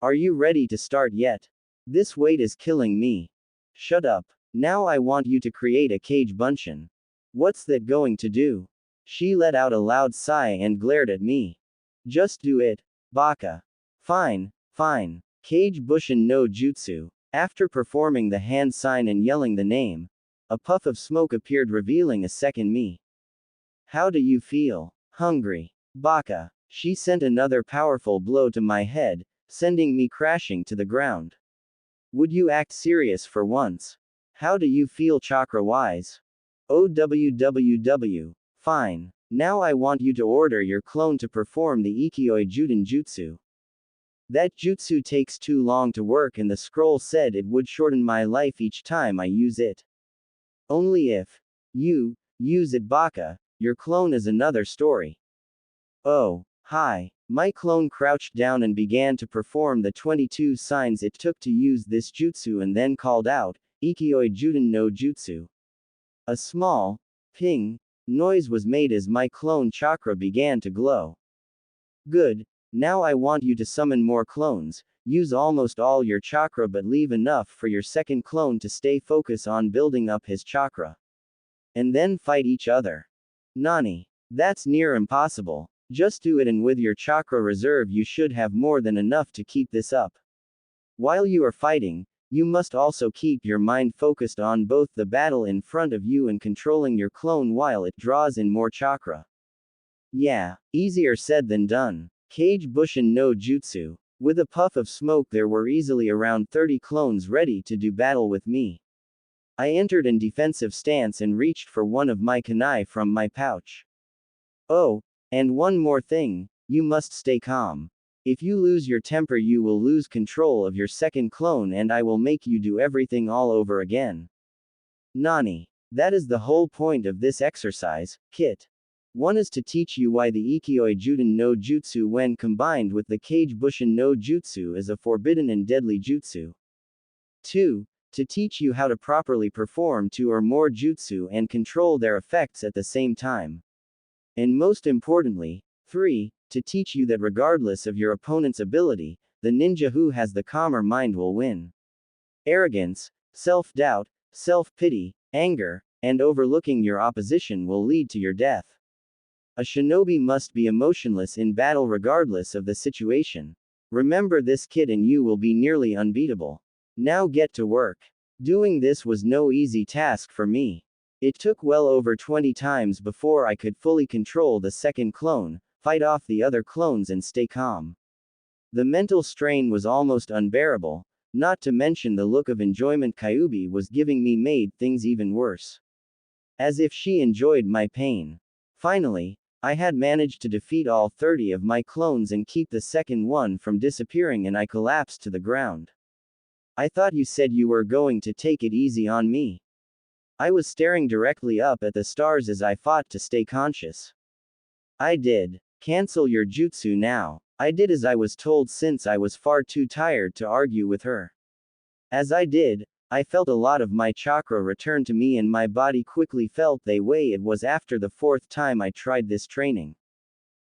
Are you ready to start yet? This wait is killing me. Shut up. Now I want you to create a kage bunshin. What's that going to do? She let out a loud sigh and glared at me. Just do it, Baka. Fine, fine. Kage Bushin no Jutsu. After performing the hand sign and yelling the name, a puff of smoke appeared, revealing a second me. How do you feel? Hungry. Baka. She sent another powerful blow to my head, sending me crashing to the ground. Would you act serious for once? How do you feel chakra-wise? OWWW. Fine. Now I want you to order your clone to perform the Ikkyoi Juden Jutsu. That jutsu takes too long to work and the scroll said it would shorten my life each time I use it. Only if you use it, Baka. Your clone is another story. Oh, hi. My clone crouched down and began to perform the 22 signs it took to use this jutsu and then called out, Ikkyoi Juden no Jutsu. A small ping noise was made as my clone chakra began to glow. Good. Now I want you to summon more clones. Use almost all your chakra but leave enough for your second clone to stay focused on building up his chakra. And then fight each other. Nani. That's near impossible. Just do it, and with your chakra reserve you should have more than enough to keep this up. While you are fighting, you must also keep your mind focused on both the battle in front of you and controlling your clone while it draws in more chakra. Yeah, easier said than done. Kage Bushin no Jutsu. With a puff of smoke there were easily around 30 clones ready to do battle with me. I entered in defensive stance and reached for one of my kunai from my pouch. Oh, and one more thing, you must stay calm. If you lose your temper you will lose control of your second clone and I will make you do everything all over again. Nani. That is the whole point of this exercise, Kit. One is to teach you why the Ikkyoi Juden no Jutsu when combined with the Kage Bushin no Jutsu is a forbidden and deadly jutsu. 2. To teach you how to properly perform 2 or more jutsu and control their effects at the same time. And most importantly, 3. To teach you that regardless of your opponent's ability, the ninja who has the calmer mind will win. Arrogance, self-doubt, self-pity, anger, and overlooking your opposition will lead to your death. A shinobi must be emotionless in battle regardless of the situation. Remember this, kid, and you will be nearly unbeatable. Now get to work. Doing this was no easy task for me. It took well over 20 times before I could fully control the second clone, fight off the other clones and stay calm. The mental strain was almost unbearable, not to mention the look of enjoyment Kyubi was giving me made things even worse. As if she enjoyed my pain. Finally, I had managed to defeat all 30 of my clones and keep the second one from disappearing and I collapsed to the ground. I thought you said you were going to take it easy on me. I was staring directly up at the stars as I fought to stay conscious. I did. Cancel your jutsu now. I did as I was told since I was far too tired to argue with her. As I did, I felt a lot of my chakra return to me and my body quickly felt the way it was after the 4th time I tried this training.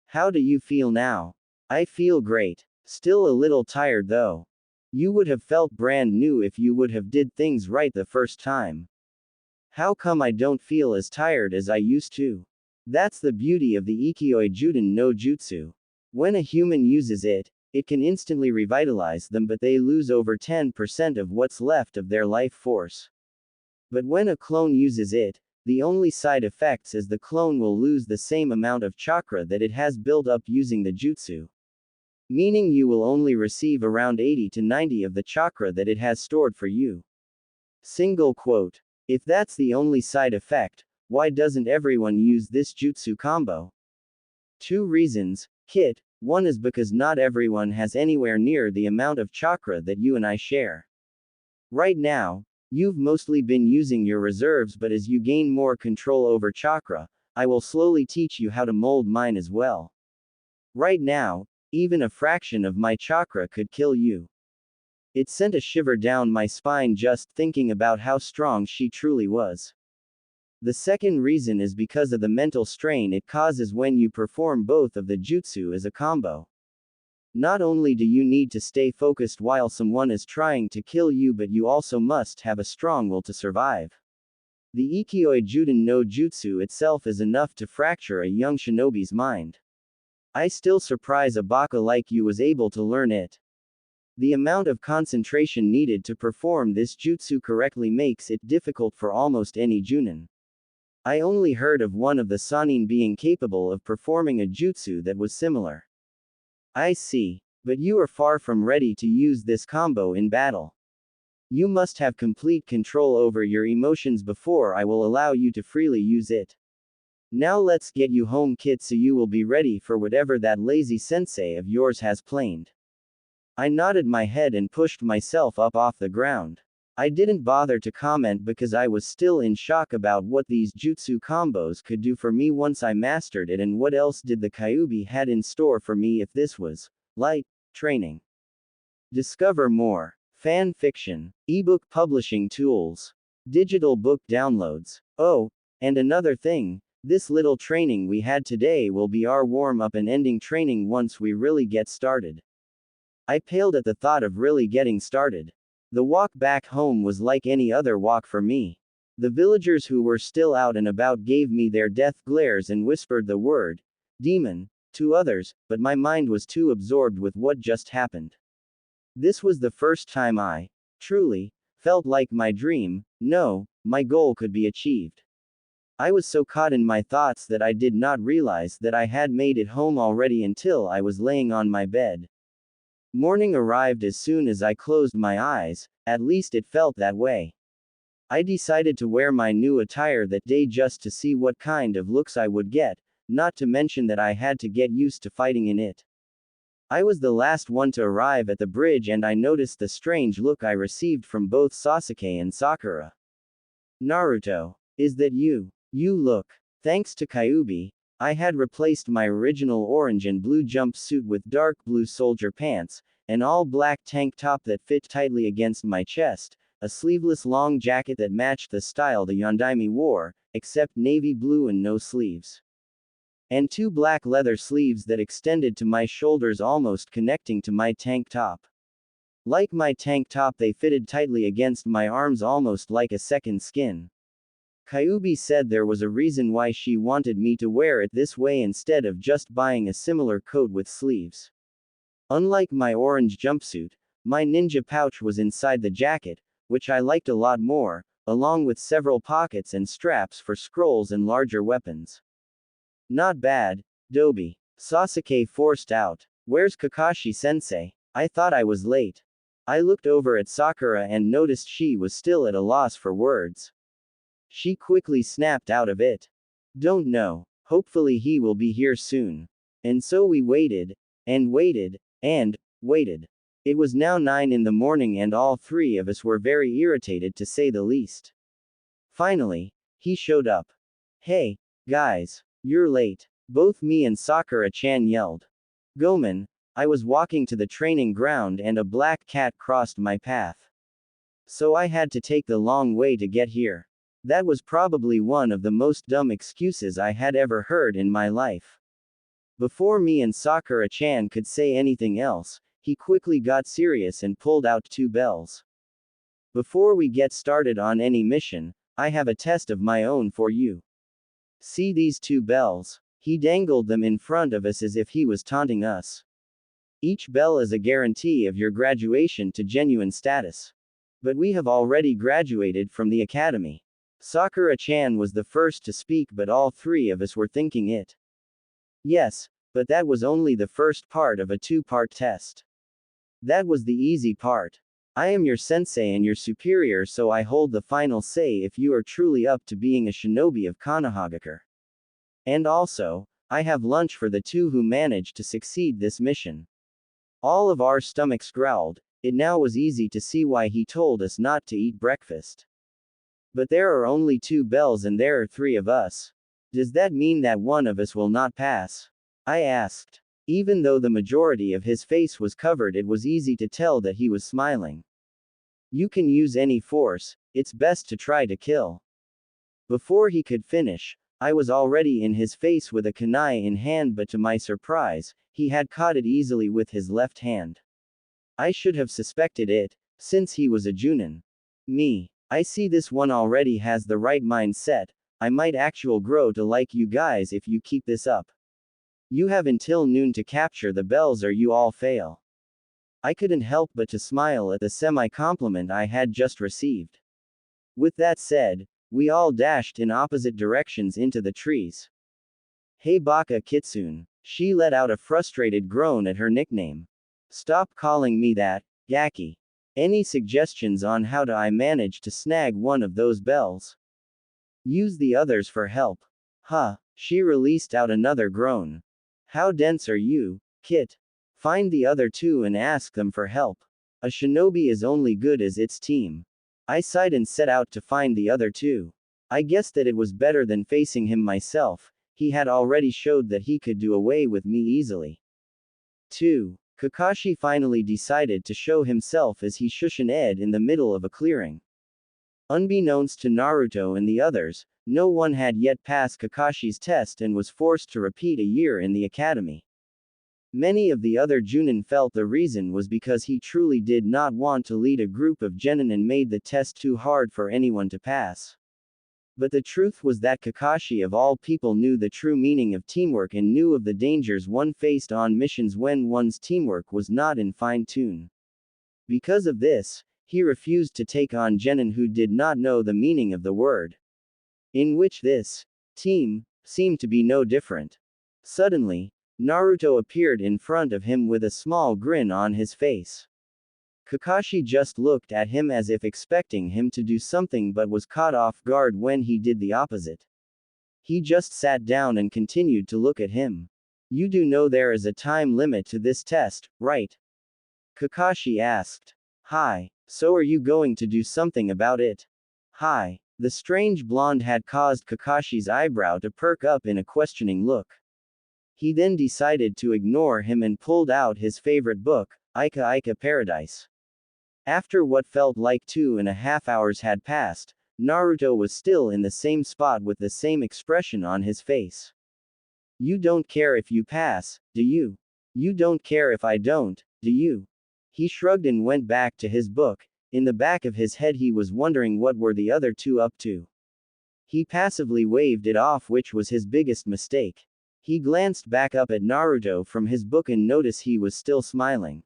How do you feel now? I feel great. Still a little tired though. You would have felt brand new if you would have did things right the first time. How come I don't feel as tired as I used to? That's the beauty of the Ikkyoi Juden no Jutsu. When a human uses it, it can instantly revitalize them but they lose over 10% of what's left of their life force. But when a clone uses it, the only side effects is the clone will lose the same amount of chakra that it has built up using the jutsu. Meaning you will only receive around 80 to 90 of the chakra that it has stored for you. Single quote. If that's the only side effect, why doesn't everyone use this jutsu combo? 2 reasons, Kit. 1 is because not everyone has anywhere near the amount of chakra that you and I share. Right now, you've mostly been using your reserves, but as you gain more control over chakra, I will slowly teach you how to mold mine as well. Right now, even a fraction of my chakra could kill you. It sent a shiver down my spine just thinking about how strong she truly was. The second reason is because of the mental strain it causes when you perform both of the jutsu as a combo. Not only do you need to stay focused while someone is trying to kill you, but you also must have a strong will to survive. The Ikkyoi Juden no Jutsu itself is enough to fracture a young shinobi's mind. I still surprise a baka like you was able to learn it. The amount of concentration needed to perform this jutsu correctly makes it difficult for almost any junin. I only heard of one of the Sannin being capable of performing a jutsu that was similar. I see. But you are far from ready to use this combo in battle. You must have complete control over your emotions before I will allow you to freely use it. Now let's get you home, Kit, so you will be ready for whatever that lazy sensei of yours has planned. I nodded my head and pushed myself up off the ground. I didn't bother to comment because I was still in shock about what these jutsu combos could do for me once I mastered it, and what else did the Kyuubi had in store for me if this was light training. Discover more. Fan fiction, ebook publishing tools, digital book downloads. Oh, and another thing, this little training we had today will be our warm-up and ending training once we really get started. I paled at the thought of really getting started. The walk back home was like any other walk for me. The villagers who were still out and about gave me their death glares and whispered the word, demon, to others, but my mind was too absorbed with what just happened. This was the first time I, truly, felt like my dream, no, my goal could be achieved. I was so caught in my thoughts that I did not realize that I had made it home already until I was laying on my bed. Morning arrived as soon as I closed my eyes, at least it felt that way. I decided to wear my new attire that day just to see what kind of looks I would get, not to mention that I had to get used to fighting in it. I was the last one to arrive at the bridge and I noticed the strange look I received from both Sasuke and Sakura. Naruto, is that you? You look. Thanks to Kyuubi, I had replaced my original orange and blue jumpsuit with dark blue soldier pants, an all-black tank top that fit tightly against my chest, a sleeveless long jacket that matched the style the Yondaime wore, except navy blue and no sleeves. And two black leather sleeves that extended to my shoulders, almost connecting to my tank top. Like my tank top, they fitted tightly against my arms almost like a second skin. Kyuubi said there was a reason why she wanted me to wear it this way instead of just buying a similar coat with sleeves. Unlike my orange jumpsuit, my ninja pouch was inside the jacket, which I liked a lot more, along with several pockets and straps for scrolls and larger weapons. Not bad, Dobi. Sasuke forced out. Where's Kakashi-sensei? I thought I was late. I looked over at Sakura and noticed she was still at a loss for words. She quickly snapped out of it. Don't know. Hopefully he will be here soon. And so we waited, and waited, and waited. It was now 9 in the morning and all three of us were very irritated to say the least. Finally, he showed up. Hey, guys, you're late. Both me and Sakura-chan yelled. Gomen, I was walking to the training ground and a black cat crossed my path. So I had to take the long way to get here. That was probably one of the most dumb excuses I had ever heard in my life. Before me and Sakura-chan could say anything else, he quickly got serious and pulled out 2 bells. Before we get started on any mission, I have a test of my own for you. See these 2 bells? He dangled them in front of us as if he was taunting us. Each bell is a guarantee of your graduation to genuine status. But we have already graduated from the academy. Sakura-chan was the first to speak, but all three of us were thinking it. Yes, but that was only the first part of a 2-part test. That was the easy part. I am your sensei and your superior, so I hold the final say if you are truly up to being a shinobi of Konohagakure. And also, I have lunch for the 2 who managed to succeed this mission. All of our stomachs growled. It now was easy to see why he told us not to eat breakfast. But there are only 2 bells and there are 3 of us. Does that mean that one of us will not pass? I asked. Even though the majority of his face was covered, it was easy to tell that he was smiling. You can use any force, it's best to try to kill. Before he could finish, I was already in his face with a kunai in hand, but to my surprise, he had caught it easily with his left hand. I should have suspected it, since he was a Junin. Me. I see this one already has the right mindset. I might actually grow to like you guys if you keep this up. You have until noon to capture the bells or you all fail. I couldn't help but to smile at the semi-compliment I had just received. With that said, we all dashed in opposite directions into the trees. Hey Baka Kitsune. She let out a frustrated groan at her nickname. Stop calling me that, Gaki. Any suggestions on how do I manage to snag one of those bells? Use the others for help. Huh, she released out another groan. How dense are you, Kit? Find the other two and ask them for help. A shinobi is only good as its team. I sighed and set out to find the other two. I guessed that it was better than facing him myself. He had already showed that he could do away with me easily. 2. Kakashi finally decided to show himself as he shushan Ed in the middle of a clearing. Unbeknownst to Naruto and the others, no one had yet passed Kakashi's test and was forced to repeat a year in the academy. Many of the other Junin felt the reason was because he truly did not want to lead a group of genin and made the test too hard for anyone to pass. But the truth was that Kakashi of all people knew the true meaning of teamwork and knew of the dangers one faced on missions when one's teamwork was not in fine tune. Because of this, he refused to take on genin who did not know the meaning of the word. In which this team seemed to be no different. Suddenly, Naruto appeared in front of him with a small grin on his face. Kakashi just looked at him as if expecting him to do something but was caught off guard when he did the opposite. He just sat down and continued to look at him. You do know there is a time limit to this test, right? Kakashi asked. Hi, so are you going to do something about it? Hi. The strange blonde had caused Kakashi's eyebrow to perk up in a questioning look. He then decided to ignore him and pulled out his favorite book, Ika Ika Paradise. After what felt like 2.5 hours had passed, Naruto was still in the same spot with the same expression on his face. You don't care if you pass, do you? You don't care if I don't, do you? He shrugged and went back to his book. In the back of his head he was wondering what were the other two up to. He passively waved it off, which was his biggest mistake. He glanced back up at Naruto from his book and noticed he was still smiling.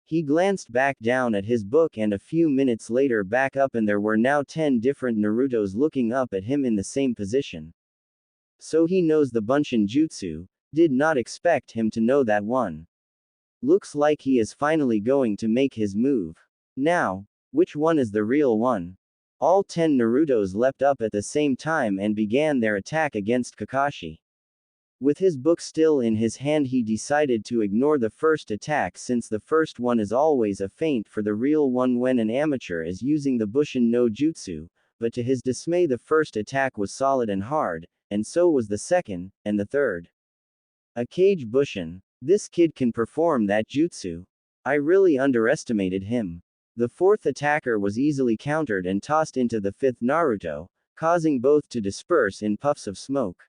He glanced back down at his book and a few minutes later back up and there were now 10 different Narutos looking up at him in the same position. So he knows the Bunshin Jutsu, did not expect him to know that one. Looks like he is finally going to make his move. Now, which one is the real one? All 10 Narutos leapt up at the same time and began their attack against Kakashi. With his book still in his hand he decided to ignore the first attack since the first one is always a feint for the real one when an amateur is using the Bushin no Jutsu, but to his dismay the first attack was solid and hard, and so was the second, and the third. A Kage Bushin. This kid can perform that jutsu. I really underestimated him. The fourth attacker was easily countered and tossed into the fifth Naruto, causing both to disperse in puffs of smoke.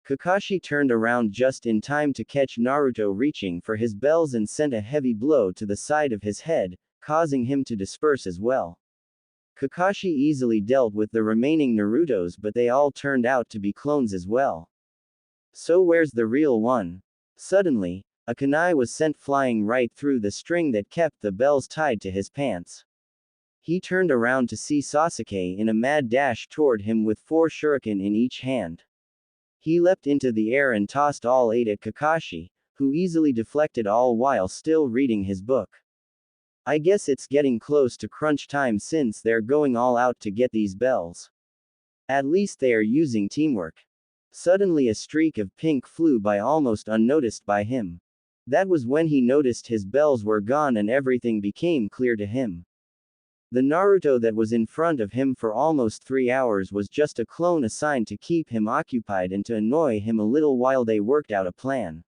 Kakashi turned around just in time to catch Naruto reaching for his bells and sent a heavy blow to the side of his head, causing him to disperse as well. Kakashi easily dealt with the remaining Narutos but they all turned out to be clones as well. So where's the real one? Suddenly, a kunai was sent flying right through the string that kept the bells tied to his pants. He turned around to see Sasuke in a mad dash toward him with 4 shuriken in each hand. He leapt into the air and tossed all 8 at Kakashi, who easily deflected all while still reading his book. I guess it's getting close to crunch time since they're going all out to get these bells. At least they are using teamwork. Suddenly a streak of pink flew by almost unnoticed by him. That was when he noticed his bells were gone and everything became clear to him. The Naruto that was in front of him for almost 3 hours was just a clone assigned to keep him occupied and to annoy him a little while they worked out a plan.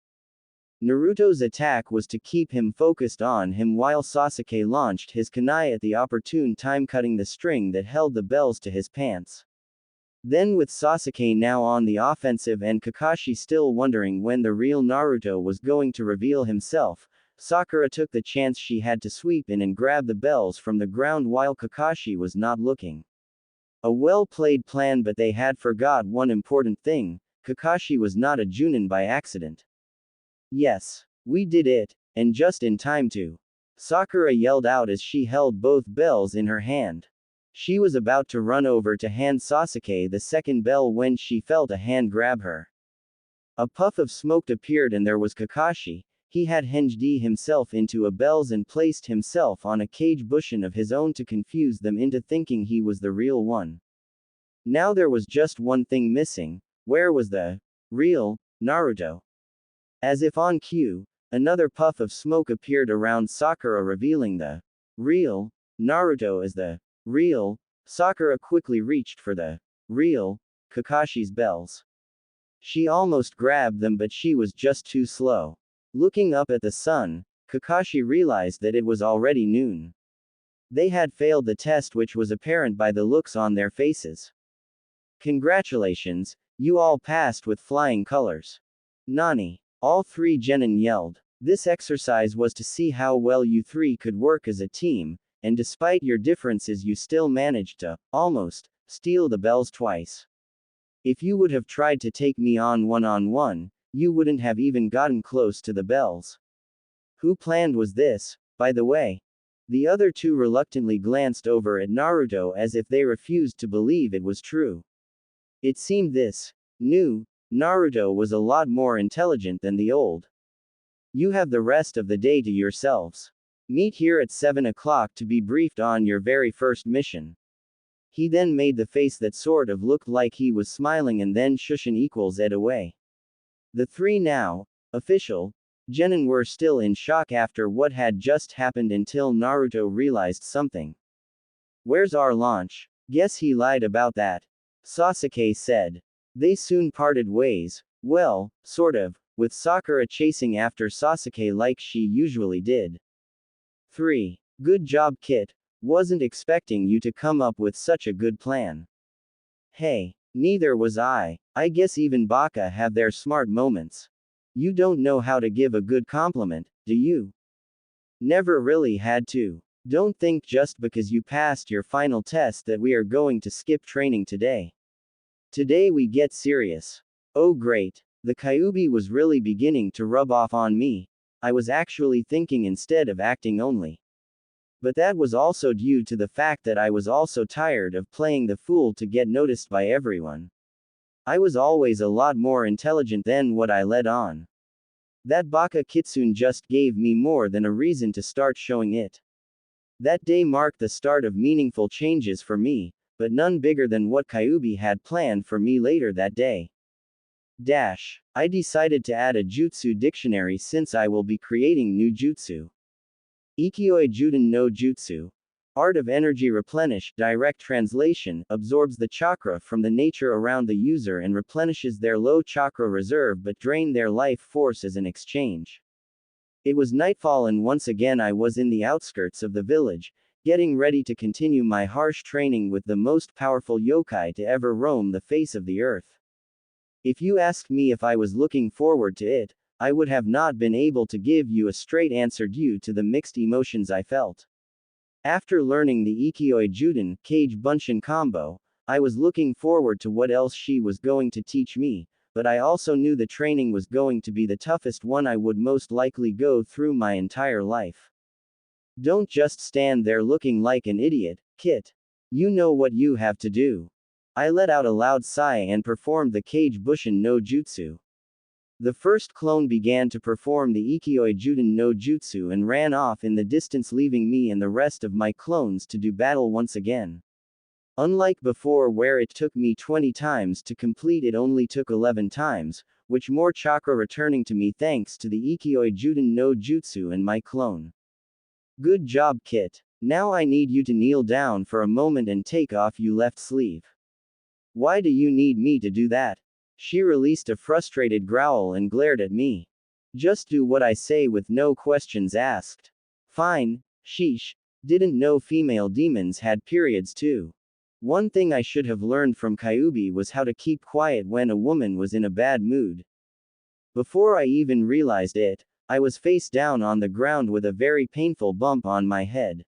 Naruto's attack was to keep him focused on him while Sasuke launched his kunai at the opportune time, cutting the string that held the bells to his pants. Then with Sasuke now on the offensive and Kakashi still wondering when the real Naruto was going to reveal himself, Sakura took the chance she had to sweep in and grab the bells from the ground while Kakashi was not looking. A well-played plan, but they had forgot one important thing: Kakashi was not a Junin by accident. Yes, we did it, and just in time too. Sakura yelled out as she held both bells in her hand. She was about to run over to hand Sasuke the second bell when she felt a hand grab her. A puff of smoke appeared and there was Kakashi. He had hinged himself into a bells and placed himself on a Kage Bushin of his own to confuse them into thinking he was the real one. Now there was just one thing missing: where was the real Naruto? As if on cue, Another puff of smoke appeared around Sakura, revealing the real Naruto as the real. Sakura quickly reached for the real Kakashi's bells. She almost grabbed them, but she was just too slow. Looking up at the sun, Kakashi realized that it was already noon. They had failed the test, which was apparent by the looks on their faces. Congratulations, you all passed with flying colors. Nani? All three genin yelled. This exercise was to see how well you three could work as a team, and despite your differences you still managed to, almost, steal the bells twice. If you would have tried to take me on one-on-one, you wouldn't have even gotten close to the bells. Who planned was this, by the way? The other two reluctantly glanced over at Naruto as if they refused to believe it was true. It seemed this new Naruto was a lot more intelligent than the old. You have the rest of the day to yourselves. Meet here at 7 o'clock to be briefed on your very first mission. He then made the face that sort of looked like he was smiling and then shushin equals it away. The three now official genin were still in shock after what had just happened until Naruto realized something. Where's our launch? Guess he lied about that, Sasuke said. They soon parted ways, well, sort of, with Sakura chasing after Sasuke like she usually did. 3. Good job, Kit. Wasn't expecting you to come up with such a good plan. Hey, neither was I. I guess even Baka have their smart moments. You don't know how to give a good compliment, do you? Never really had to. Don't think just because you passed your final test that we are going to skip training today. Today we get serious. Oh great. The Kyuubi was really beginning to rub off on me. I was actually thinking instead of acting only. But that was also due to the fact that I was also tired of playing the fool to get noticed by everyone. I was always a lot more intelligent than what I let on. That Baka Kitsune just gave me more than a reason to start showing it. That day marked the start of meaningful changes for me, but none bigger than what Kyuubi had planned for me later that day. I decided to add a jutsu dictionary since I will be creating new jutsu. Ikkyoi Juden no Jutsu. Art of Energy Replenish, direct translation, absorbs the chakra from the nature around the user and replenishes their low chakra reserve but drain their life force as an exchange. It was nightfall and once again I was in the outskirts of the village, getting ready to continue my harsh training with the most powerful yokai to ever roam the face of the earth. If you asked me if I was looking forward to it, I would have not been able to give you a straight answer due to the mixed emotions I felt. After learning the Ikkyoi Juden Cage Bunshin combo, I was looking forward to what else she was going to teach me, but I also knew the training was going to be the toughest one I would most likely go through my entire life. Don't just stand there looking like an idiot, Kit. You know what you have to do. I let out a loud sigh and performed the Cage Bushin no Jutsu. The first clone began to perform the Ikkyoi Juden no Jutsu and ran off in the distance, leaving me and the rest of my clones to do battle once again. Unlike before where it took me 20 times to complete, it only took 11 times, which more chakra returning to me thanks to the Ikkyoi Juden no Jutsu and my clone. Good job, Kit. Now I need you to kneel down for a moment and take off your left sleeve. Why do you need me to do that? She released a frustrated growl and glared at me. Just do what I say with no questions asked. Fine, sheesh. Didn't know female demons had periods too. One thing I should have learned from Kyuubi was how to keep quiet when a woman was in a bad mood. Before I even realized it, I was face down on the ground with a very painful bump on my head.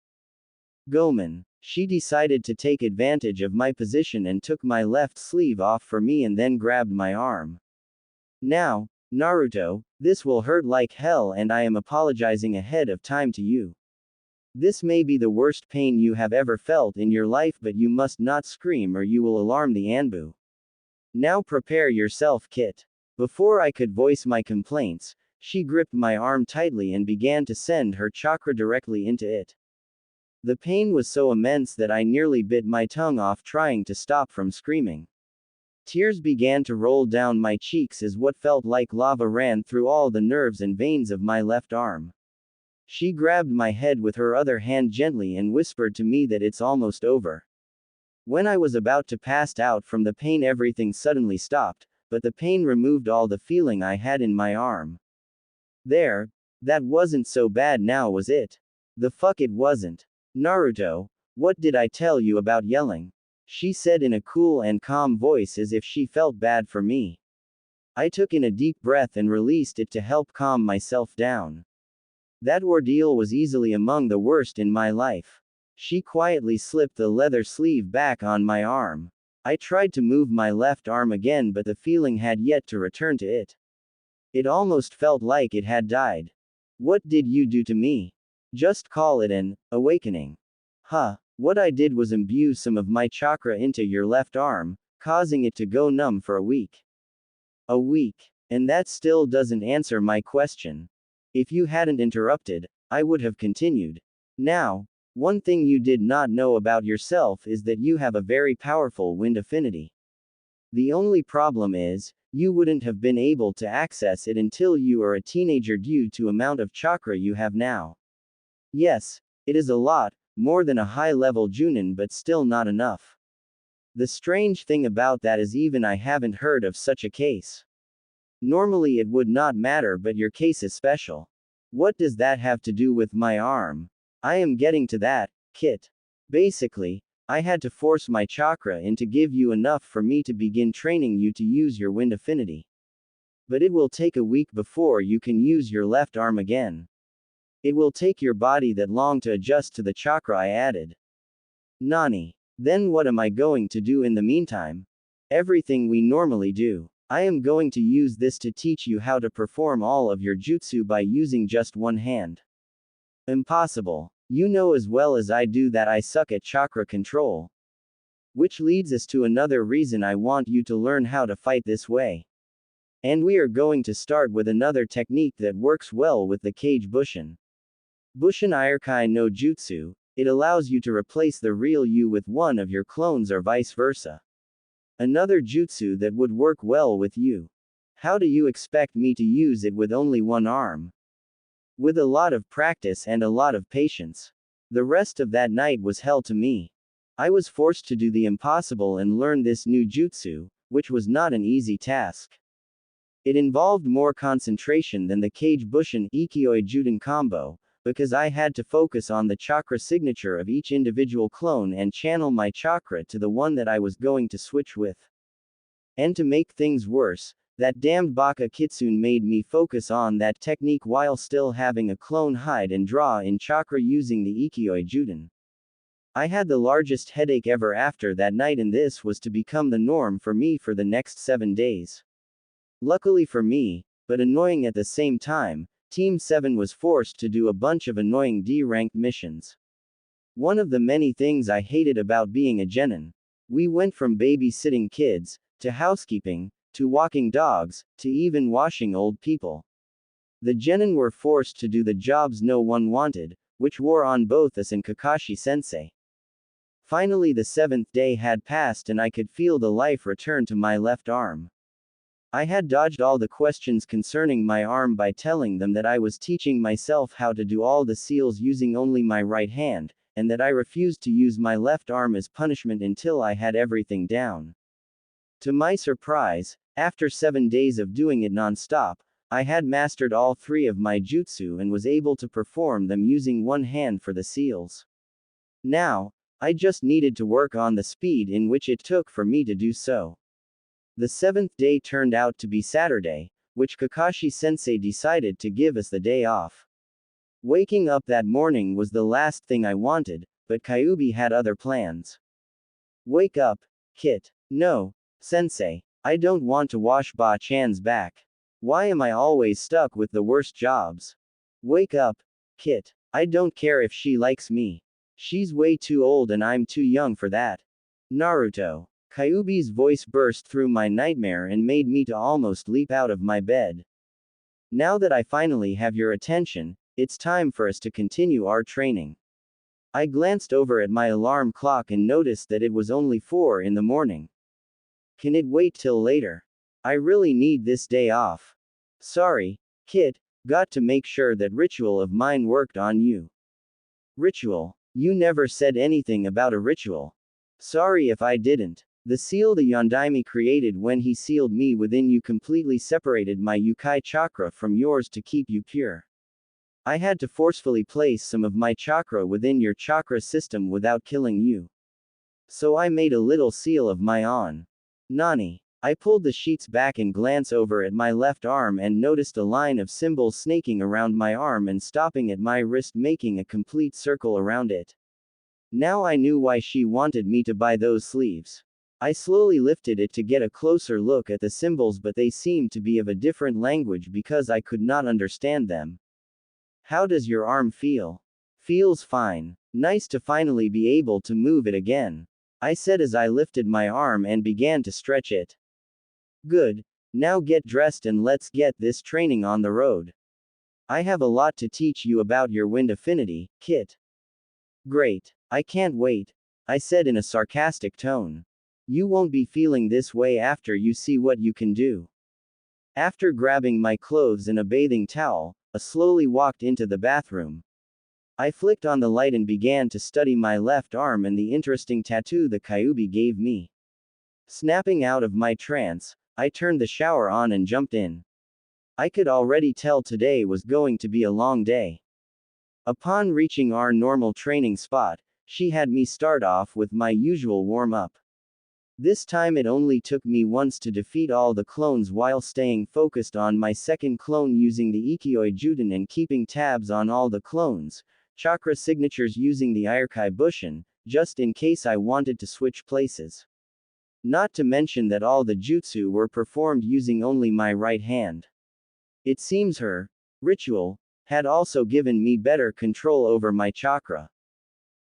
Gomen. She decided to take advantage of my position and took my left sleeve off for me and then grabbed my arm. Now, Naruto, this will hurt like hell and I am apologizing ahead of time to you. This may be the worst pain you have ever felt in your life, but you must not scream or you will alarm the Anbu. Now prepare yourself, Kit. Before I could voice my complaints, she gripped my arm tightly and began to send her chakra directly into it. The pain was so immense that I nearly bit my tongue off trying to stop from screaming. Tears began to roll down my cheeks as what felt like lava ran through all the nerves and veins of my left arm. She grabbed my head with her other hand gently and whispered to me that it's almost over. When I was about to pass out from the pain, everything suddenly stopped, but the pain removed all the feeling I had in my arm. There, that wasn't so bad now, was it? The fuck it wasn't. Naruto, what did I tell you about yelling? She said in a cool and calm voice as if she felt bad for me. I took in a deep breath and released it to help calm myself down. That ordeal was easily among the worst in my life. She quietly slipped the leather sleeve back on my arm. I tried to move my left arm again, but the feeling had yet to return to it. It almost felt like it had died. What did you do to me? Just call it an awakening. Huh. What I did was imbue some of my chakra into your left arm, causing it to go numb for a week. A week. And that still doesn't answer my question. If you hadn't interrupted, I would have continued. Now, one thing you did not know about yourself is that you have a very powerful wind affinity. The only problem is, you wouldn't have been able to access it until you are a teenager due to amount of chakra you have now. Yes, it is a lot, more than a high-level Junin, but still not enough. The strange thing about that is even I haven't heard of such a case. Normally it would not matter, but your case is special. What does that have to do with my arm? I am getting to that, Kit. Basically, I had to force my chakra in to give you enough for me to begin training you to use your wind affinity. But it will take a week before you can use your left arm again. It will take your body that long to adjust to the chakra I added. Nani. Then what am I going to do in the meantime? Everything we normally do. I am going to use this to teach you how to perform all of your jutsu by using just one hand. Impossible. You know as well as I do that I suck at chakra control. Which leads us to another reason I want you to learn how to fight this way. And we are going to start with another technique that works well with the Kage Bushin. Bushin Irokai no Jutsu. It allows you to replace the real you with one of your clones or vice versa. Another jutsu that would work well with you. How do you expect me to use it with only one arm? With a lot of practice and a lot of patience. The rest of that night was hell to me. I was forced to do the impossible and learn this new jutsu, which was not an easy task. It involved more concentration than the Kage Bushin Ikkyoi Juden combo, because I had to focus on the chakra signature of each individual clone and channel my chakra to the one that I was going to switch with. And to make things worse, that damned Baka Kitsune made me focus on that technique while still having a clone hide and draw in chakra using the Ikkyoi Juden. I had the largest headache ever after that night, and this was to become the norm for me for the next 7 days. Luckily for me, but annoying at the same time, Team 7 was forced to do a bunch of annoying D-ranked missions. One of the many things I hated about being a genin. We went from babysitting kids, to housekeeping, to walking dogs, to even washing old people. The genin were forced to do the jobs no one wanted, which wore on both us and Kakashi-sensei. Finally the 7th day had passed and I could feel the life return to my left arm. I had dodged all the questions concerning my arm by telling them that I was teaching myself how to do all the seals using only my right hand, and that I refused to use my left arm as punishment until I had everything down. To my surprise, after 7 days of doing it non-stop, I had mastered all 3 of my jutsu and was able to perform them using one hand for the seals. Now, I just needed to work on the speed in which it took for me to do so. The 7th day turned out to be Saturday, which Kakashi-sensei decided to give us the day off. Waking up that morning was the last thing I wanted, but Kyuubi had other plans. Wake up, Kit. No, sensei. I don't want to wash Ba-chan's back. Why am I always stuck with the worst jobs? Wake up, Kit. I don't care if she likes me. She's way too old and I'm too young for that. Naruto. Kyuubi's voice burst through my nightmare and made me to almost leap out of my bed. Now that I finally have your attention, it's time for us to continue our training. I glanced over at my alarm clock and noticed that it was only 4 in the morning. Can it wait till later? I really need this day off. Sorry, Kit, got to make sure that ritual of mine worked on you. Ritual? You never said anything about a ritual. Sorry if I didn't. The seal the Yondaime created when he sealed me within you completely separated my Yukai chakra from yours to keep you pure. I had to forcefully place some of my chakra within your chakra system without killing you. So I made a little seal of my own. Nani. I pulled the sheets back and glanced over at my left arm and noticed a line of symbols snaking around my arm and stopping at my wrist, making a complete circle around it. Now I knew why she wanted me to buy those sleeves. I slowly lifted it to get a closer look at the symbols, but they seemed to be of a different language because I could not understand them. How does your arm feel? Feels fine. Nice to finally be able to move it again, I said as I lifted my arm and began to stretch it. Good. Now get dressed and let's get this training on the road. I have a lot to teach you about your wind affinity, Kit. Great. I can't wait, I said in a sarcastic tone. You won't be feeling this way after you see what you can do. After grabbing my clothes and a bathing towel, I slowly walked into the bathroom. I flicked on the light and began to study my left arm and the interesting tattoo the Kyuubi gave me. Snapping out of my trance, I turned the shower on and jumped in. I could already tell today was going to be a long day. Upon reaching our normal training spot, she had me start off with my usual warm-up. This time it only took me once to defeat all the clones while staying focused on my second clone using the Ikkyoi Juden and keeping tabs on all the clones, chakra signatures using the Irokai Bushin, just in case I wanted to switch places. Not to mention that all the jutsu were performed using only my right hand. It seems her ritual had also given me better control over my chakra.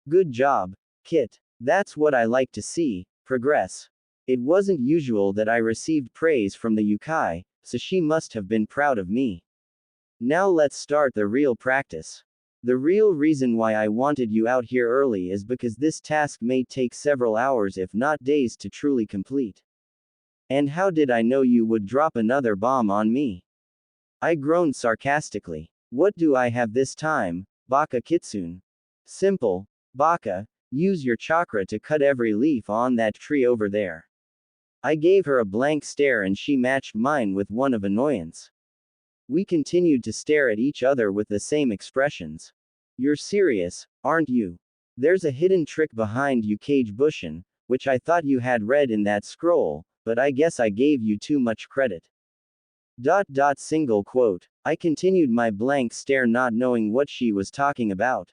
Good job, Kit. That's what I like to see. Progress. It wasn't usual that I received praise from the Yukai, so she must have been proud of me. Now let's start the real practice. The real reason why I wanted you out here early is because this task may take several hours if not days to truly complete. And how did I know you would drop another bomb on me? I groaned sarcastically. What do I have this time, Baka Kitsune? Simple, Baka. Use your chakra to cut every leaf on that tree over there. I gave her a blank stare and she matched mine with one of annoyance. We continued to stare at each other with the same expressions. You're serious, aren't you? There's a hidden trick behind Yukai Bushin, which I thought you had read in that scroll, but I guess I gave you too much credit. Single quote. I continued my blank stare, not knowing what she was talking about.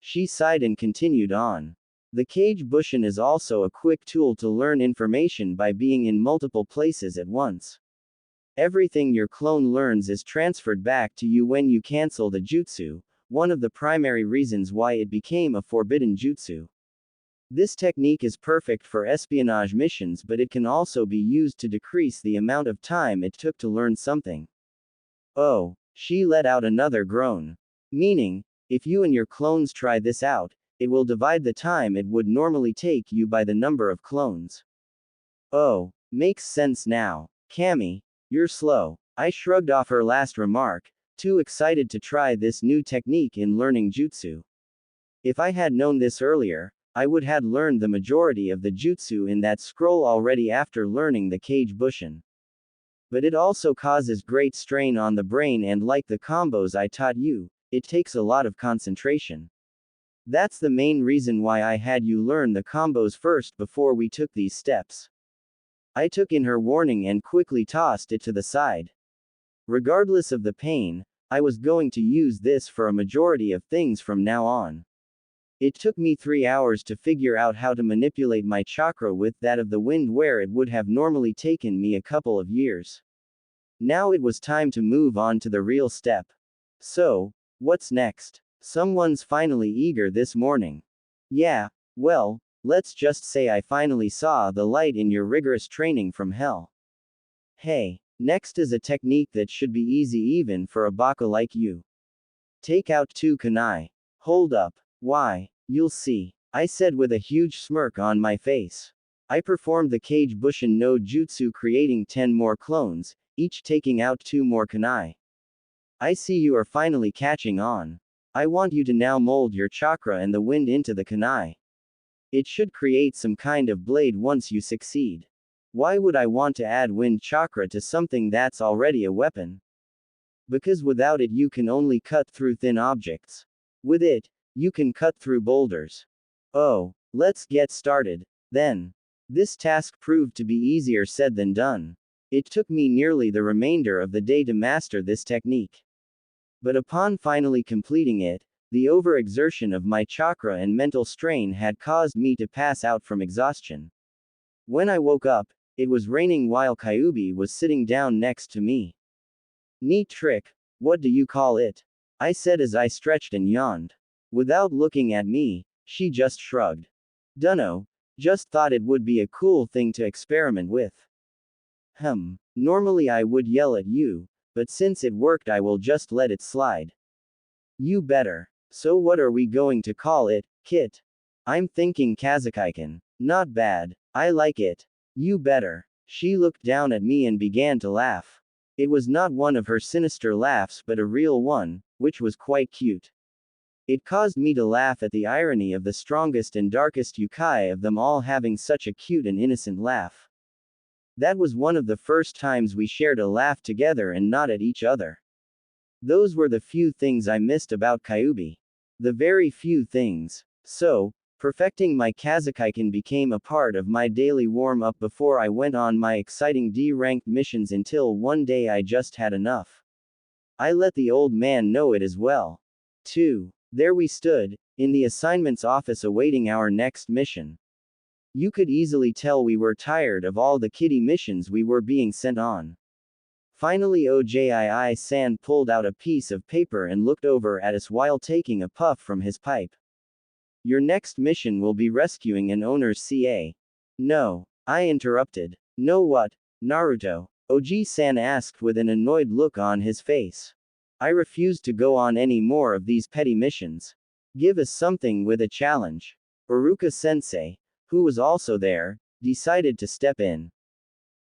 She sighed and continued on. The Kage Bushin is also a quick tool to learn information by being in multiple places at once. Everything your clone learns is transferred back to you when you cancel the jutsu, one of the primary reasons why it became a forbidden jutsu. This technique is perfect for espionage missions, but it can also be used to decrease the amount of time it took to learn something. Oh, she let out another groan. Meaning, if you and your clones try this out, it will divide the time it would normally take you by the number of clones. Oh, makes sense now. Cammy, you're slow. I shrugged off her last remark, too excited to try this new technique in learning jutsu. If I had known this earlier, I would have learned the majority of the jutsu in that scroll already after learning the Kage Bushin. But it also causes great strain on the brain, and like the combos I taught you, it takes a lot of concentration. That's the main reason why I had you learn the combos first before we took these steps. I took in her warning and quickly tossed it to the side. Regardless of the pain, I was going to use this for a majority of things from now on. It took me 3 hours to figure out how to manipulate my chakra with that of the wind, where it would have normally taken me a couple of years. Now it was time to move on to the real step. So, what's next? Someone's finally eager this morning. Yeah, well, let's just say I finally saw the light in your rigorous training from hell. Hey, next is a technique that should be easy even for a baka like you. Take out 2 kunai. Hold up. Why, you'll see, I said with a huge smirk on my face. I performed the Kage Bushin no Jutsu, creating 10 more clones, each taking out 2 more kunai. I see you are finally catching on. I want you to now mold your chakra and the wind into the kunai. It should create some kind of blade once you succeed. Why would I want to add wind chakra to something that's already a weapon? Because without it you can only cut through thin objects. With it, you can cut through boulders. Oh, let's get started, then. This task proved to be easier said than done. It took me nearly the remainder of the day to master this technique. But upon finally completing it, the overexertion of my chakra and mental strain had caused me to pass out from exhaustion. When I woke up, it was raining while Kyubi was sitting down next to me. Neat trick, what do you call it? I said as I stretched and yawned. Without looking at me, she just shrugged. Dunno, just thought it would be a cool thing to experiment with. Normally I would yell at you, but since it worked I will just let it slide. You better. So what are we going to call it, Kit? I'm thinking Kazakaiken. Not bad. I like it. You better. She looked down at me and began to laugh. It was not one of her sinister laughs but a real one, which was quite cute. It caused me to laugh at the irony of the strongest and darkest yokai of them all having such a cute and innocent laugh. That was one of the first times we shared a laugh together and not at each other. Those were the few things I missed about Kyubi. The very few things. So, perfecting my Kazakaiken became a part of my daily warm-up before I went on my exciting D-ranked missions until one day I just had enough. I let the old man know it as well. 2. There we stood, in the assignments office awaiting our next mission. You could easily tell we were tired of all the kiddie missions we were being sent on. Finally Ojii-san pulled out a piece of paper and looked over at us while taking a puff from his pipe. Your next mission will be rescuing an owner's CA. No. I interrupted. No what, Naruto? Oji-san asked with an annoyed look on his face. I refused to go on any more of these petty missions. Give us something with a challenge. Uruka-sensei, who was also there, decided to step in.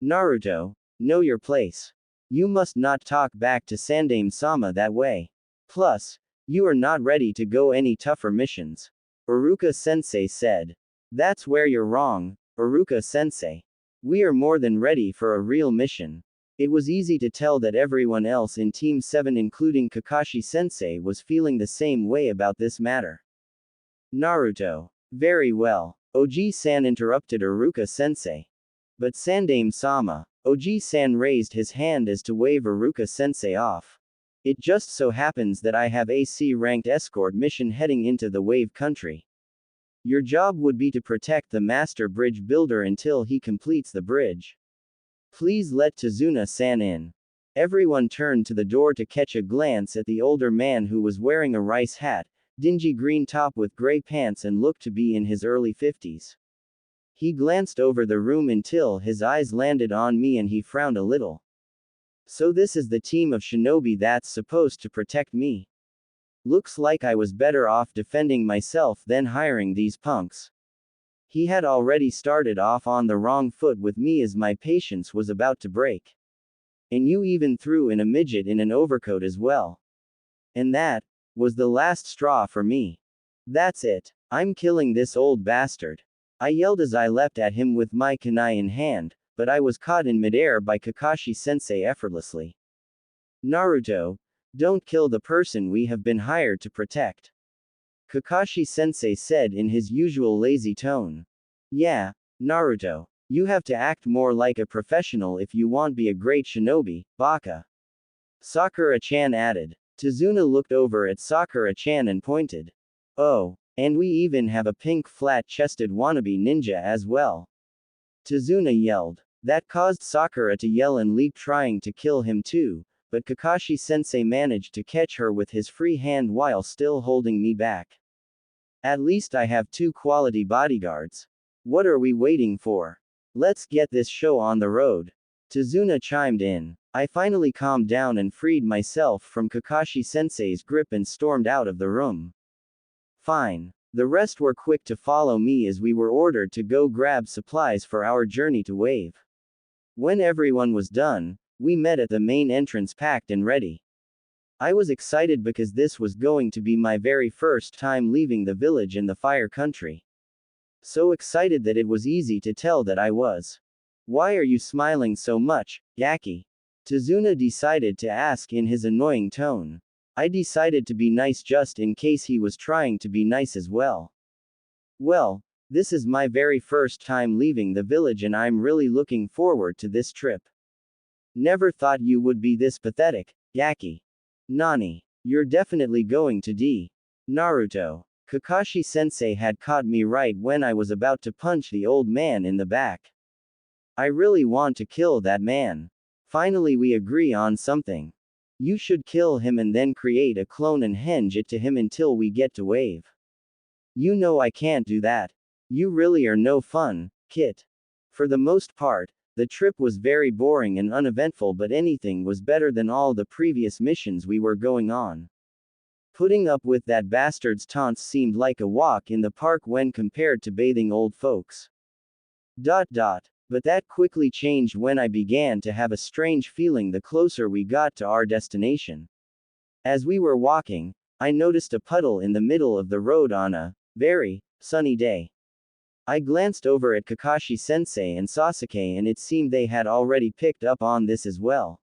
Naruto, know your place. You must not talk back to Sandaime-sama that way. Plus, you are not ready to go any tougher missions. Uruka-sensei said. That's where you're wrong, Uruka-sensei. We are more than ready for a real mission. It was easy to tell that everyone else in Team 7 including Kakashi-sensei was feeling the same way about this matter. Naruto. Very well. Oji-san interrupted Uruka-sensei. But Sandaime-sama. Oji-san raised his hand as to wave Uruka-sensei off. It just so happens that I have a C-ranked escort mission heading into the Wave Country. Your job would be to protect the Master Bridge Builder until he completes the bridge. Please let Tazuna-san in. Everyone turned to the door to catch a glance at the older man who was wearing a rice hat, dingy green top with gray pants and looked to be in his early 50s. He glanced over the room until his eyes landed on me and he frowned a little. So this is the team of shinobi that's supposed to protect me. Looks like I was better off defending myself than hiring these punks. He had already started off on the wrong foot with me as my patience was about to break. And you even threw in a midget in an overcoat as well. And that was the last straw for me. That's it. I'm killing this old bastard. I yelled as I leapt at him with my kunai in hand, but I was caught in midair by Kakashi-sensei effortlessly. Naruto, don't kill the person we have been hired to protect. Kakashi-sensei said in his usual lazy tone. Yeah, Naruto. You have to act more like a professional if you want to be a great shinobi, baka. Sakura-chan added. Tazuna looked over at Sakura-chan and pointed. Oh, and we even have a pink flat-chested wannabe ninja as well. Tazuna yelled. That caused Sakura to yell and leap trying to kill him too, but Kakashi-sensei managed to catch her with his free hand while still holding me back. At least I have 2 quality bodyguards. What are we waiting for? Let's get this show on the road. Tazuna chimed in. I finally calmed down and freed myself from Kakashi-sensei's grip and stormed out of the room. Fine. The rest were quick to follow me as we were ordered to go grab supplies for our journey to Wave. When everyone was done, we met at the main entrance packed and ready. I was excited because this was going to be my very first time leaving the village in the fire country. So excited that it was easy to tell that I was. Why are you smiling so much, Yaki? Tazuna decided to ask in his annoying tone. I decided to be nice just in case he was trying to be nice as well. Well, this is my very first time leaving the village and I'm really looking forward to this trip. Never thought you would be this pathetic, Yaki. Nani, you're definitely going to D. Naruto. Kakashi-sensei had caught me right when I was about to punch the old man in the back. I really want to kill that man. Finally we agree on something. You should kill him and then create a clone and henge it to him until we get to Wave. You know I can't do that. You really are no fun, Kit. For the most part, the trip was very boring and uneventful, but anything was better than all the previous missions we were going on. Putting up with that bastard's taunts seemed like a walk in the park when compared to bathing old folks. But that quickly changed when I began to have a strange feeling the closer we got to our destination. As we were walking, I noticed a puddle in the middle of the road on a very sunny day. I glanced over at Kakashi-sensei and Sasuke and it seemed they had already picked up on this as well.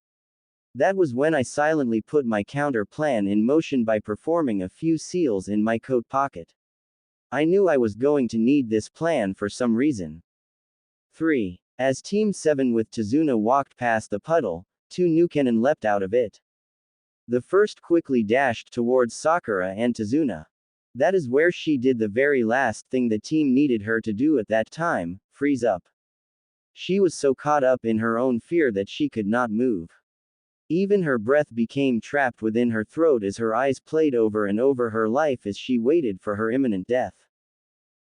That was when I silently put my counter plan in motion by performing a few seals in my coat pocket. I knew I was going to need this plan for some reason. 3. As Team 7 with Tazuna walked past the puddle, 2 Nukenin leapt out of it. The first quickly dashed towards Sakura and Tazuna. That is where she did the very last thing the team needed her to do at that time, freeze up. She was so caught up in her own fear that she could not move. Even her breath became trapped within her throat as her eyes played over and over her life as she waited for her imminent death.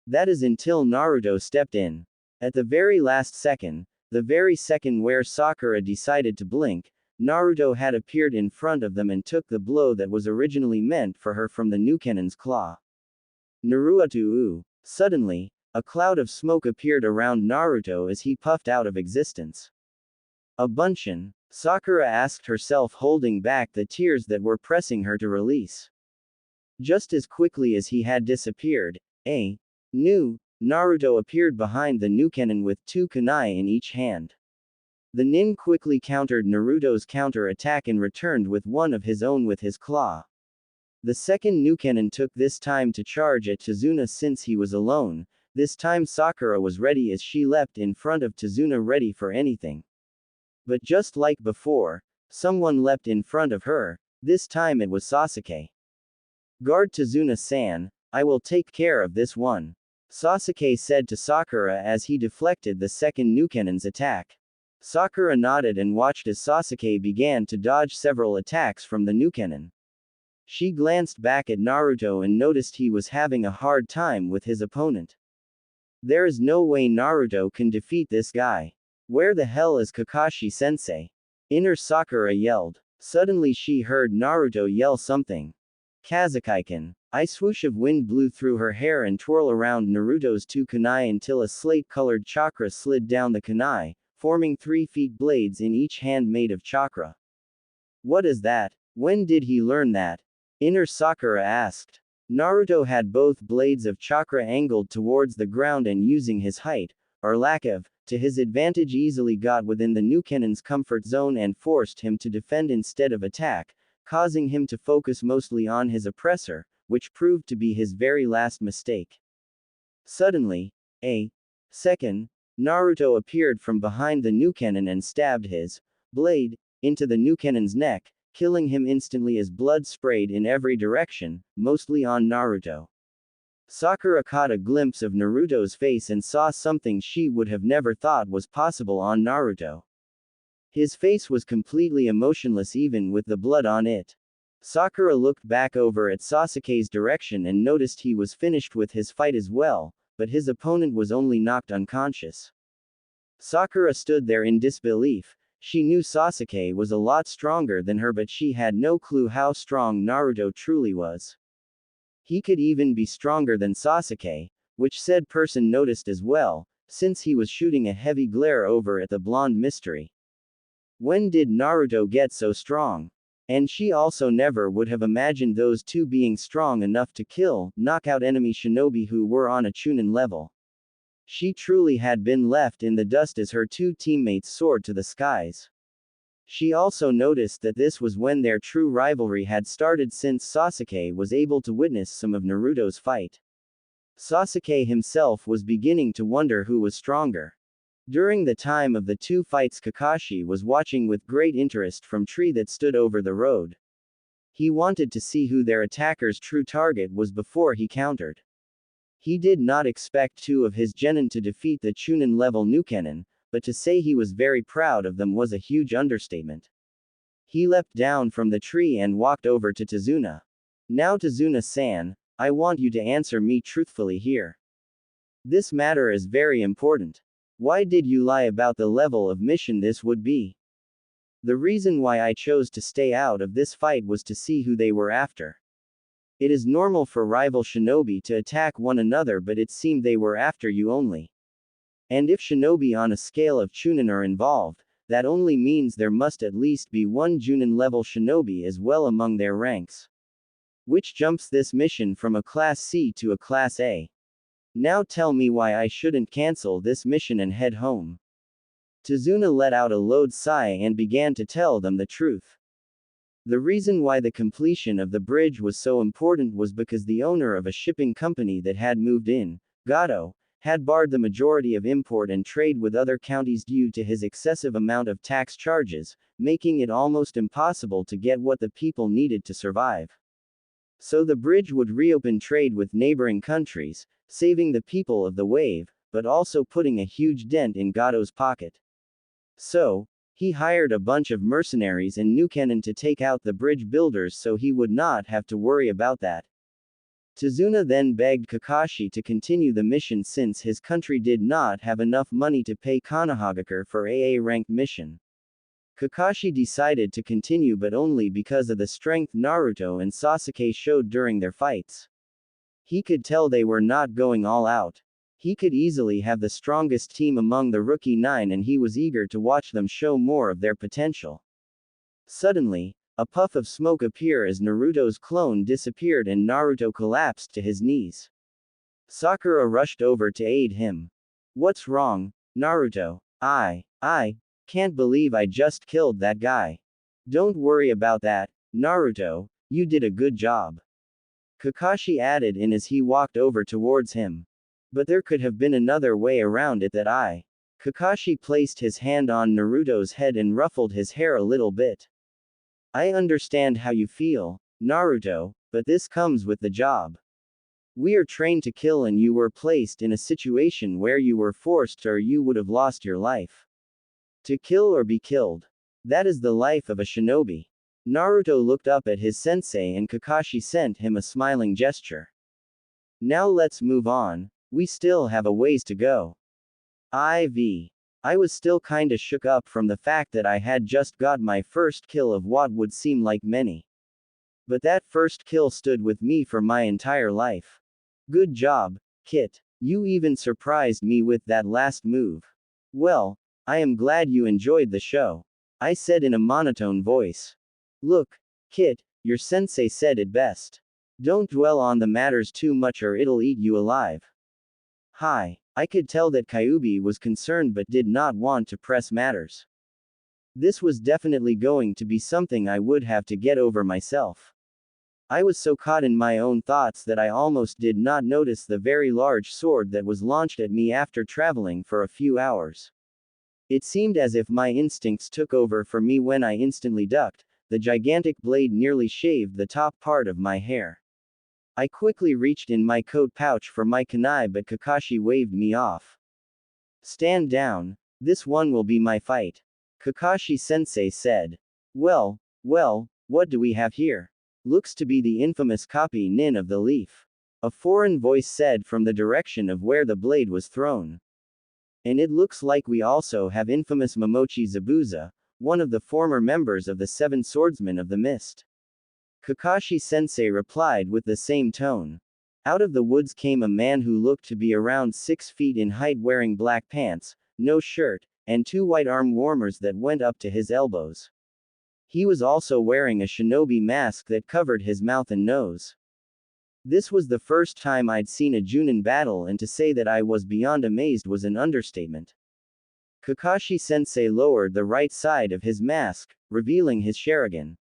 That is until Naruto stepped in. At the very last second, the very second where Sakura decided to blink, Naruto had appeared in front of them and took the blow that was originally meant for her from the Nukenin's claw. Naruto. Suddenly, a cloud of smoke appeared around Naruto as he puffed out of existence. A bunchin, Sakura asked herself, holding back the tears that were pressing her to release. Just as quickly as he had disappeared, Naruto appeared behind the Nukenin with 2 kunai in each hand. The nin quickly countered Naruto's counter-attack and returned with one of his own with his claw. The second Nukenin took this time to charge at Tazuna since he was alone. This time Sakura was ready as she leapt in front of Tazuna ready for anything. But just like before, someone leapt in front of her. This time it was Sasuke. Guard Tazuna-san, I will take care of this one. Sasuke said to Sakura as he deflected the second Nukenin's attack. Sakura nodded and watched as Sasuke began to dodge several attacks from the Nukenin. She glanced back at Naruto and noticed he was having a hard time with his opponent. There is no way Naruto can defeat this guy. Where the hell is Kakashi-sensei? Inner Sakura yelled. Suddenly she heard Naruto yell something. Kazekaiken. A swoosh of wind blew through her hair and twirl around Naruto's 2 kunai until a slate-colored chakra slid down the kunai, forming 3 feet blades in each hand made of chakra. What is that? When did he learn that? Inner Sakura asked. Naruto had both blades of chakra angled towards the ground and using his height, or lack of, to his advantage easily got within the Nukenin's comfort zone and forced him to defend instead of attack, causing him to focus mostly on his oppressor, which proved to be his very last mistake. Suddenly, Naruto appeared from behind the Nukenin and stabbed his blade into the Nukenin's neck, killing him instantly as blood sprayed in every direction, mostly on Naruto. Sakura caught a glimpse of Naruto's face and saw something she would have never thought was possible on Naruto. His face was completely emotionless even with the blood on it. Sakura looked back over at Sasuke's direction and noticed he was finished with his fight as well, but his opponent was only knocked unconscious. Sakura stood there in disbelief. She knew Sasuke was a lot stronger than her, but she had no clue how strong Naruto truly was. He could even be stronger than Sasuke, which said person noticed as well, since he was shooting a heavy glare over at the blonde mystery. When did Naruto get so strong? And she also never would have imagined those two being strong enough to knock out enemy shinobi who were on a Chunin level. She truly had been left in the dust as her two teammates soared to the skies. She also noticed that this was when their true rivalry had started, since Sasuke was able to witness some of Naruto's fight. Sasuke himself was beginning to wonder who was stronger. During the time of the two fights, Kakashi was watching with great interest from tree that stood over the road. He wanted to see who their attacker's true target was before he countered. He did not expect two of his genin to defeat the Chunin level Nukenin, but to say he was very proud of them was a huge understatement. He leapt down from the tree and walked over to Tazuna. Now Tazuna-san, I want you to answer me truthfully here. This matter is very important. Why did you lie about the level of mission this would be? The reason why I chose to stay out of this fight was to see who they were after. It is normal for rival shinobi to attack one another, but it seemed they were after you only. And if shinobi on a scale of Chunin are involved, that only means there must at least be one Junin level shinobi as well among their ranks. Which jumps this mission from a Class C to a Class A. Now tell me why I shouldn't cancel this mission and head home. Tazuna let out a loud sigh and began to tell them the truth. The reason why the completion of the bridge was so important was because the owner of a shipping company that had moved in, Gato, had barred the majority of import and trade with other counties due to his excessive amount of tax charges, making it almost impossible to get what the people needed to survive. So the bridge would reopen trade with neighboring countries, saving the people of the wave, but also putting a huge dent in Gato's pocket. So, he hired a bunch of mercenaries and Nukenin to take out the bridge builders so he would not have to worry about that. Tazuna then begged Kakashi to continue the mission since his country did not have enough money to pay Konohagakure for AA-ranked mission. Kakashi decided to continue, but only because of the strength Naruto and Sasuke showed during their fights. He could tell they were not going all out. He could easily have the strongest team among the rookie 9 and he was eager to watch them show more of their potential. Suddenly, a puff of smoke appeared as Naruto's clone disappeared and Naruto collapsed to his knees. Sakura rushed over to aid him. What's wrong, Naruto? I can't believe I just killed that guy. Don't worry about that, Naruto, you did a good job. Kakashi added in as he walked over towards him. But there could have been another way around it that Kakashi placed his hand on Naruto's head and ruffled his hair a little bit. I understand how you feel, Naruto, but this comes with the job. We are trained to kill and you were placed in a situation where you were forced or you would have lost your life. To kill or be killed. That is the life of a shinobi. Naruto looked up at his sensei and Kakashi sent him a smiling gesture. Now let's move on, we still have a ways to go. I was still kinda shook up from the fact that I had just got my first kill of what would seem like many. But that first kill stood with me for my entire life. Good job, Kit. You even surprised me with that last move. Well, I am glad you enjoyed the show. I said in a monotone voice. Look, Kit, your sensei said it best. Don't dwell on the matters too much or it'll eat you alive. Hi. I could tell that Kyuubi was concerned but did not want to press matters. This was definitely going to be something I would have to get over myself. I was so caught in my own thoughts that I almost did not notice the very large sword that was launched at me after traveling for a few hours. It seemed as if my instincts took over for me when I instantly ducked. The gigantic blade nearly shaved the top part of my hair. I quickly reached in my coat pouch for my kunai but Kakashi waved me off. Stand down, this one will be my fight. Kakashi-sensei said. Well, what do we have here? Looks to be the infamous copy nin of the leaf. A foreign voice said from the direction of where the blade was thrown. And it looks like we also have infamous Momochi Zabuza, one of the former members of the Seven Swordsmen of the Mist. Kakashi-sensei replied with the same tone. Out of the woods came a man who looked to be around 6 feet in height wearing black pants, no shirt, and 2 white arm warmers that went up to his elbows. He was also wearing a shinobi mask that covered his mouth and nose. This was the first time I'd seen a Junin battle, and to say that I was beyond amazed was an understatement. Kakashi-sensei lowered the right side of his mask, revealing his Sharingan.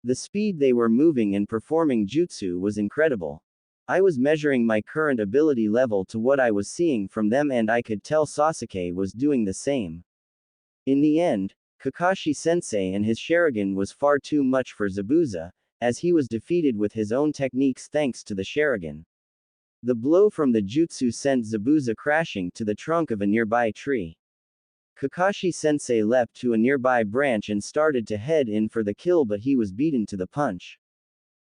The speed they were moving and performing jutsu was incredible. I was measuring my current ability level to what I was seeing from them, and I could tell Sasuke was doing the same. In the end, Kakashi-sensei and his Sharingan was far too much for Zabuza, as he was defeated with his own techniques thanks to the Sharingan. The blow from the jutsu sent Zabuza crashing to the trunk of a nearby tree. Kakashi-sensei leapt to a nearby branch and started to head in for the kill, but he was beaten to the punch.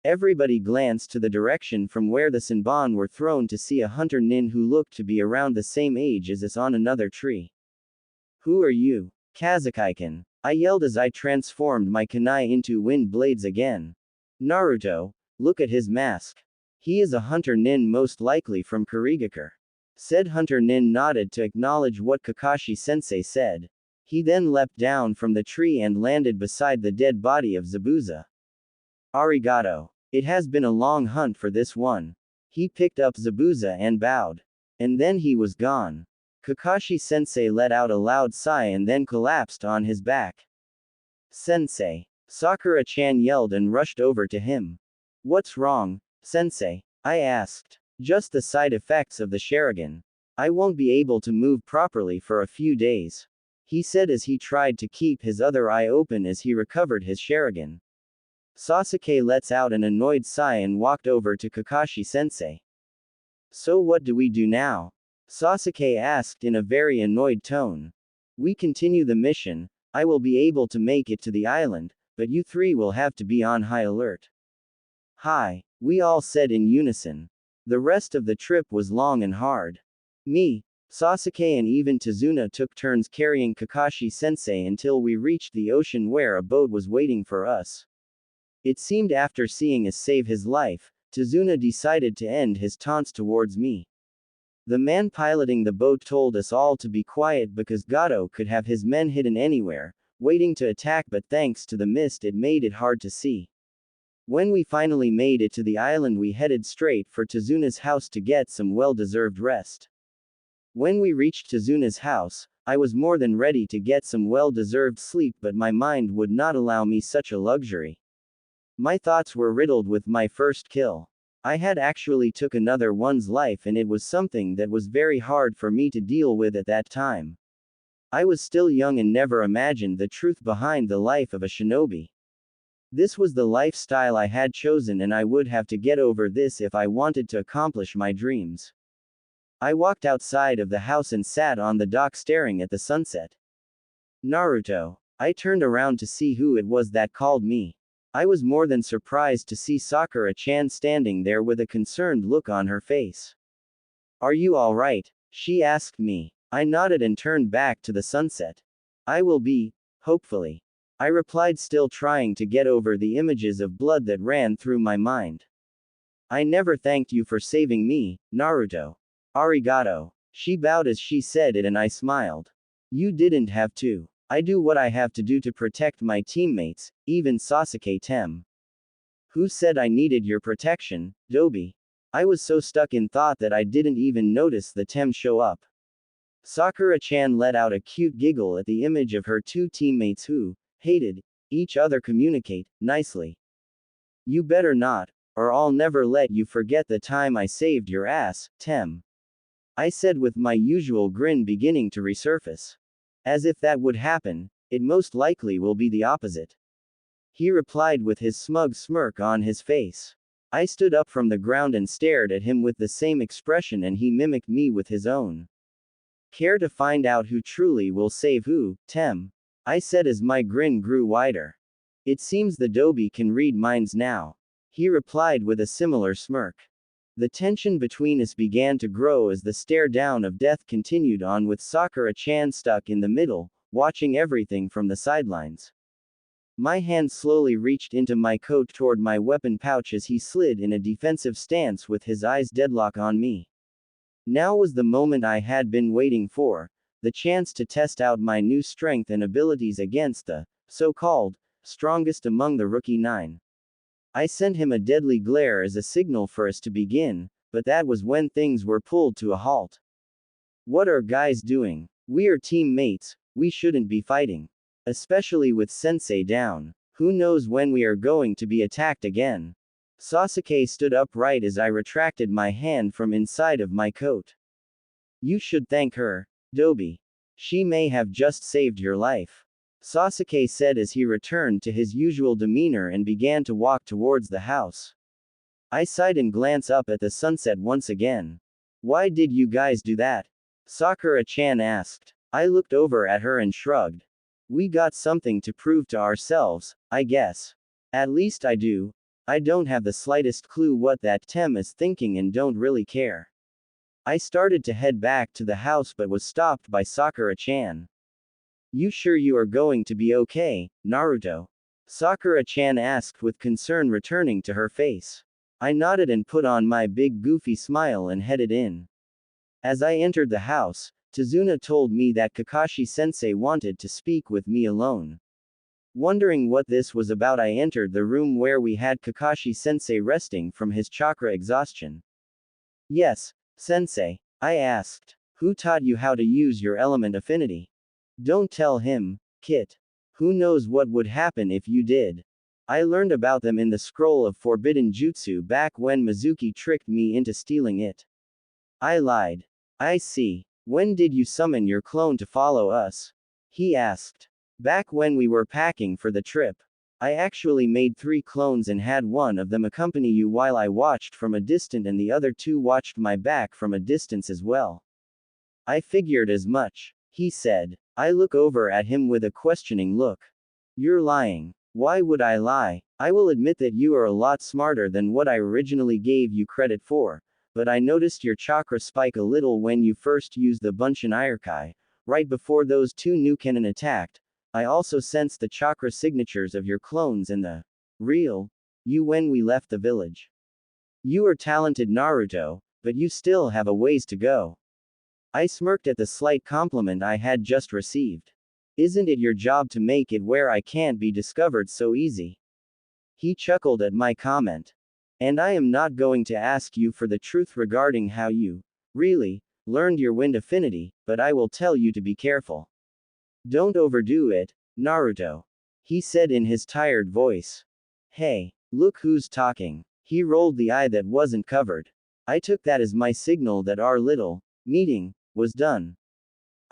Everybody glanced to the direction from where the Senbon were thrown to see a hunter nin who looked to be around the same age as us on another tree. "Who are you, Kazuki-kun?" I yelled as I transformed my kunai into wind blades again. "Naruto, look at his mask. He is a hunter nin, most likely from Kurigakure." Said hunter nin nodded to acknowledge what Kakashi-sensei said. He then leapt down from the tree and landed beside the dead body of Zabuza. "Arigato. It has been a long hunt for this one." He picked up Zabuza and bowed. And then he was gone. Kakashi-sensei let out a loud sigh and then collapsed on his back. "Sensei." Sakura-chan yelled and rushed over to him. "What's wrong, sensei?" I asked. "Just the side effects of the Sharingan. I won't be able to move properly for a few days," he said as he tried to keep his other eye open as he recovered his Sharingan. Sasuke lets out an annoyed sigh and walked over to Kakashi-sensei. "So what do we do now?" Sasuke asked in a very annoyed tone. "We continue the mission. I will be able to make it to the island, but you three will have to be on high alert." "Hi," we all said in unison. The rest of the trip was long and hard. Me, Sasuke and even Tazuna took turns carrying Kakashi-sensei until we reached the ocean where a boat was waiting for us. It seemed after seeing us save his life, Tazuna decided to end his taunts towards me. The man piloting the boat told us all to be quiet because Gato could have his men hidden anywhere, waiting to attack, but thanks to the mist it made it hard to see. When we finally made it to the island, we headed straight for Tazuna's house to get some well-deserved rest. When we reached Tazuna's house, I was more than ready to get some well-deserved sleep, but my mind would not allow me such a luxury. My thoughts were riddled with my first kill. I had actually took another one's life, and it was something that was very hard for me to deal with at that time. I was still young and never imagined the truth behind the life of a shinobi. This was the lifestyle I had chosen, and I would have to get over this if I wanted to accomplish my dreams. I walked outside of the house and sat on the dock staring at the sunset. "Naruto." I turned around to see who it was that called me. I was more than surprised to see Sakura-chan standing there with a concerned look on her face. "Are you alright?" she asked me. I nodded and turned back to the sunset. "I will be, hopefully," I replied, still trying to get over the images of blood that ran through my mind. "I never thanked you for saving me, Naruto." "Arigato." She bowed as she said it and I smiled. "You didn't have to. I do what I have to do to protect my teammates, even Sasuke-tem." "Who said I needed your protection, Dobi?" I was so stuck in thought that I didn't even notice the tem show up. Sakura-chan let out a cute giggle at the image of her two teammates who hated each other communicate nicely. "You better not, or I'll never let you forget the time I saved your ass, Tem," I said with my usual grin beginning to resurface. "As if that would happen, it most likely will be the opposite," he replied with his smug smirk on his face. I stood up from the ground and stared at him with the same expression, and he mimicked me with his own. "Care to find out who truly will save who, Tem?" I said as my grin grew wider. "It seems the Dobi can read minds now," he replied with a similar smirk. The tension between us began to grow as the stare down of death continued on, with Sakura-chan stuck in the middle, watching everything from the sidelines. My hand slowly reached into my coat toward my weapon pouch as he slid in a defensive stance with his eyes deadlock on me. Now was the moment I had been waiting for, the chance to test out my new strength and abilities against the so-called strongest among the rookie 9. I sent him a deadly glare as a signal for us to begin, but that was when things were pulled to a halt. What are guys doing? We are teammates, we shouldn't be fighting. Especially with Sensei down. Who knows when we are going to be attacked again? Sasuke stood upright as I retracted my hand from inside of my coat. You should thank her, Dobi. She may have just saved your life. Sasuke said as he returned to his usual demeanor and began to walk towards the house. I sighed and glanced up at the sunset once again. Why did you guys do that? Sakura-chan asked. I looked over at her and shrugged. We got something to prove to ourselves, I guess. At least I do. I don't have the slightest clue what that Tem is thinking and don't really care. I started to head back to the house but was stopped by Sakura-chan. You sure you are going to be okay, Naruto? Sakura-chan asked with concern returning to her face. I nodded and put on my big goofy smile and headed in. As I entered the house, Tazuna told me that Kakashi-sensei wanted to speak with me alone. Wondering what this was about, I entered the room where we had Kakashi-sensei resting from his chakra exhaustion. Yes, sensei, I asked. Who taught you how to use your element affinity? Don't tell him, Kit. Who knows what would happen if you did? I learned about them in the scroll of forbidden jutsu back when Mizuki tricked me into stealing it. I lied. I see. When did you summon your clone to follow us? He asked. Back when we were packing for the trip. I actually made 3 clones and had one of them accompany you while I watched from a distance and the other 2 watched my back from a distance as well. I figured as much, he said. I look over at him with a questioning look. You're lying. Why would I lie? I will admit that you are a lot smarter than what I originally gave you credit for. But I noticed your chakra spike a little when you first used the Bunshin Irokai, right before those 2 new Kennen attacked. I also sensed the chakra signatures of your clones and the real you when we left the village. You are talented, Naruto, but you still have a ways to go. I smirked at the slight compliment I had just received. Isn't it your job to make it where I can't be discovered so easy? He chuckled at my comment. And I am not going to ask you for the truth regarding how you, really, learned your wind affinity, but I will tell you to be careful. Don't overdo it, Naruto. He said in his tired voice. Hey, look who's talking. He rolled the eye that wasn't covered. I took that as my signal that our little meeting was done.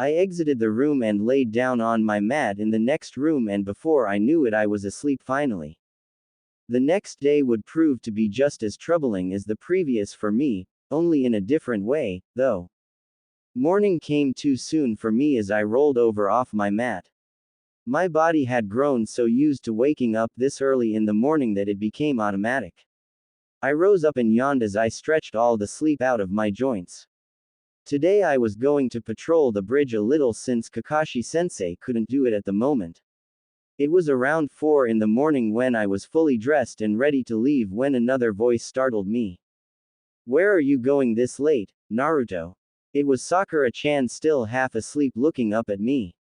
I exited the room and laid down on my mat in the next room, and before I knew it I was asleep finally. The next day would prove to be just as troubling as the previous for me, only in a different way, though. Morning came too soon for me as I rolled over off my mat. My body had grown so used to waking up this early in the morning that it became automatic. I rose up and yawned as I stretched all the sleep out of my joints. Today I was going to patrol the bridge a little since Kakashi-sensei couldn't do it at the moment. It was around 4 in the morning when I was fully dressed and ready to leave when another voice startled me. Where are you going this late, Naruto? It was Sakura-chan, still half asleep, looking up at me.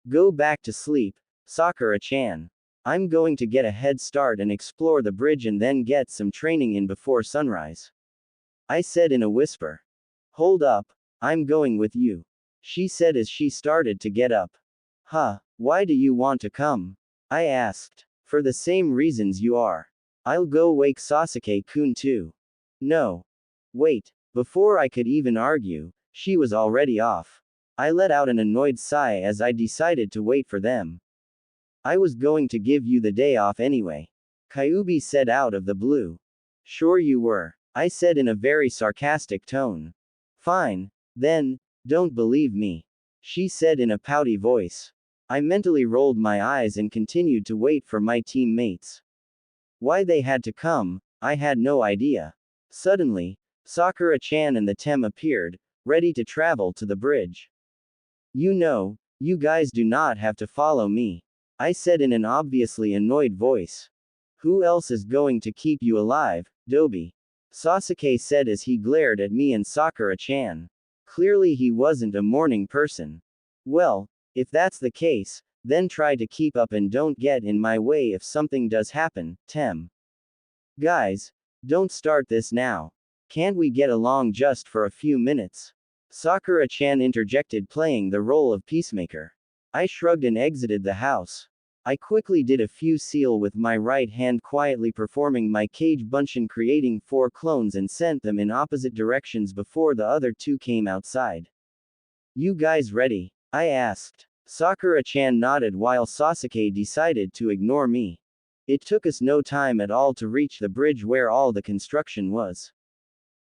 Go back to sleep, Sakura-chan. I'm going to get a head start and explore the bridge and then get some training in before sunrise. I said in a whisper. Hold up, I'm going with you. She said as she started to get up. Huh, why do you want to come? I asked. For the same reasons you are. I'll go wake Sasuke-kun too. No. Wait. Before I could even argue, she was already off. I let out an annoyed sigh as I decided to wait for them. I was going to give you the day off anyway. Kyuubi said out of the blue. Sure you were. I said in a very sarcastic tone. Fine. Then, don't believe me. She said in a pouty voice. I mentally rolled my eyes and continued to wait for my teammates. Why they had to come, I had no idea. Suddenly, Sakura-chan and the Tem appeared, ready to travel to the bridge. You know, you guys do not have to follow me. I said in an obviously annoyed voice. Who else is going to keep you alive, Dobi? Sasuke said as he glared at me and Sakura-chan. Clearly he wasn't a morning person. Well, if that's the case, then try to keep up and don't get in my way if something does happen, Tem. Guys, don't start this now. Can't we get along just for a few minutes? Sakura-chan interjected, playing the role of peacemaker. I shrugged and exited the house. I quickly did a few seal with my right hand, quietly performing my Kage Bunshin, creating 4 clones and sent them in opposite directions before the other 2 came outside. You guys ready? I asked. Sakura-chan nodded while Sasuke decided to ignore me. It took us no time at all to reach the bridge where all the construction was.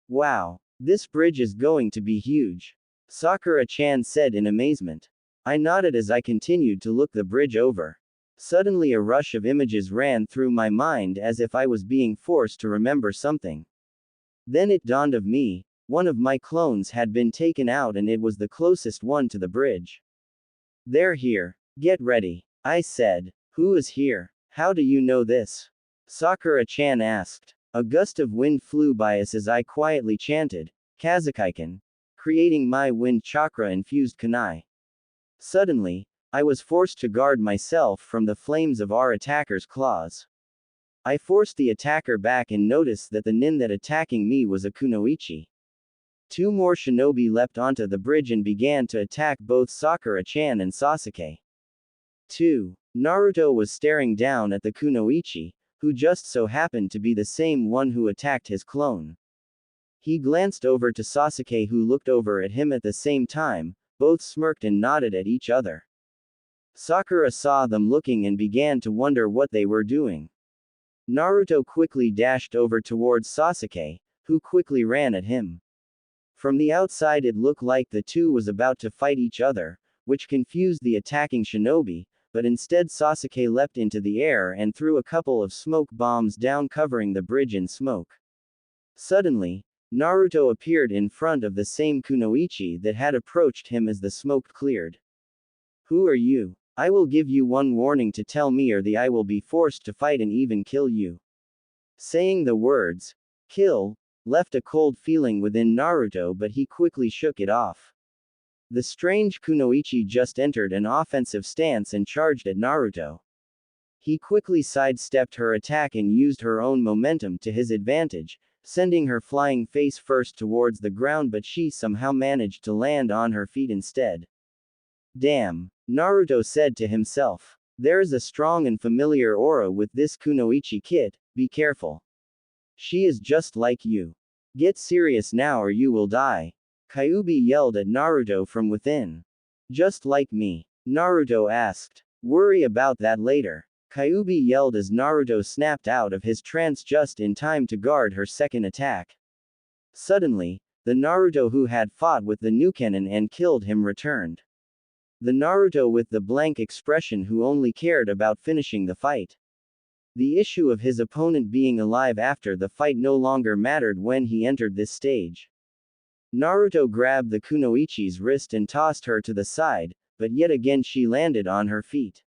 Wow, this bridge is going to be huge, Sakura-chan said in amazement. I nodded as I continued to look the bridge over. Suddenly a rush of images ran through my mind as if I was being forced to remember something. Then it dawned on me, one of my clones had been taken out and it was the closest one to the bridge. They're here. Get ready, I said. Who is here? How do you know this? Sakura-chan asked. A gust of wind flew by us as I quietly chanted, Kazekaiken, creating my wind chakra-infused kunai. Suddenly, I was forced to guard myself from the flames of our attacker's claws. I forced the attacker back and noticed that the nin that attacking me was a kunoichi. 2 more shinobi leapt onto the bridge and began to attack both Sakura-chan and Sasuke. 2. Naruto was staring down at the kunoichi, who just so happened to be the same one who attacked his clone. He glanced over to Sasuke, who looked over at him at the same time. Both smirked and nodded at each other. Sakura saw them looking and began to wonder what they were doing. Naruto quickly dashed over towards Sasuke, who quickly ran at him. From the outside it looked like the 2 was about to fight each other, which confused the attacking shinobi, but instead Sasuke leapt into the air and threw a couple of smoke bombs down, covering the bridge in smoke. Suddenly, Naruto appeared in front of the same kunoichi that had approached him as the smoke cleared. Who are you? I will give you one warning to tell me, or I will be forced to fight and even kill you. Saying the words, kill, left a cold feeling within Naruto, but he quickly shook it off. The strange kunoichi just entered an offensive stance and charged at Naruto. He quickly sidestepped her attack and used her own momentum to his advantage, sending her flying face first towards the ground, but she somehow managed to land on her feet instead. Damn, Naruto said to himself. There is a strong and familiar aura with this kunoichi kit, be careful. She is just like you. Get serious now or you will die. Kyuubi yelled at Naruto from within. Just like me? Naruto asked. Worry about that later. Kyuubi yelled as Naruto snapped out of his trance just in time to guard her second attack. Suddenly, the Naruto who had fought with the Nukenin and killed him returned. The Naruto with the blank expression who only cared about finishing the fight. The issue of his opponent being alive after the fight no longer mattered when he entered this stage. Naruto grabbed the kunoichi's wrist and tossed her to the side, but yet again she landed on her feet.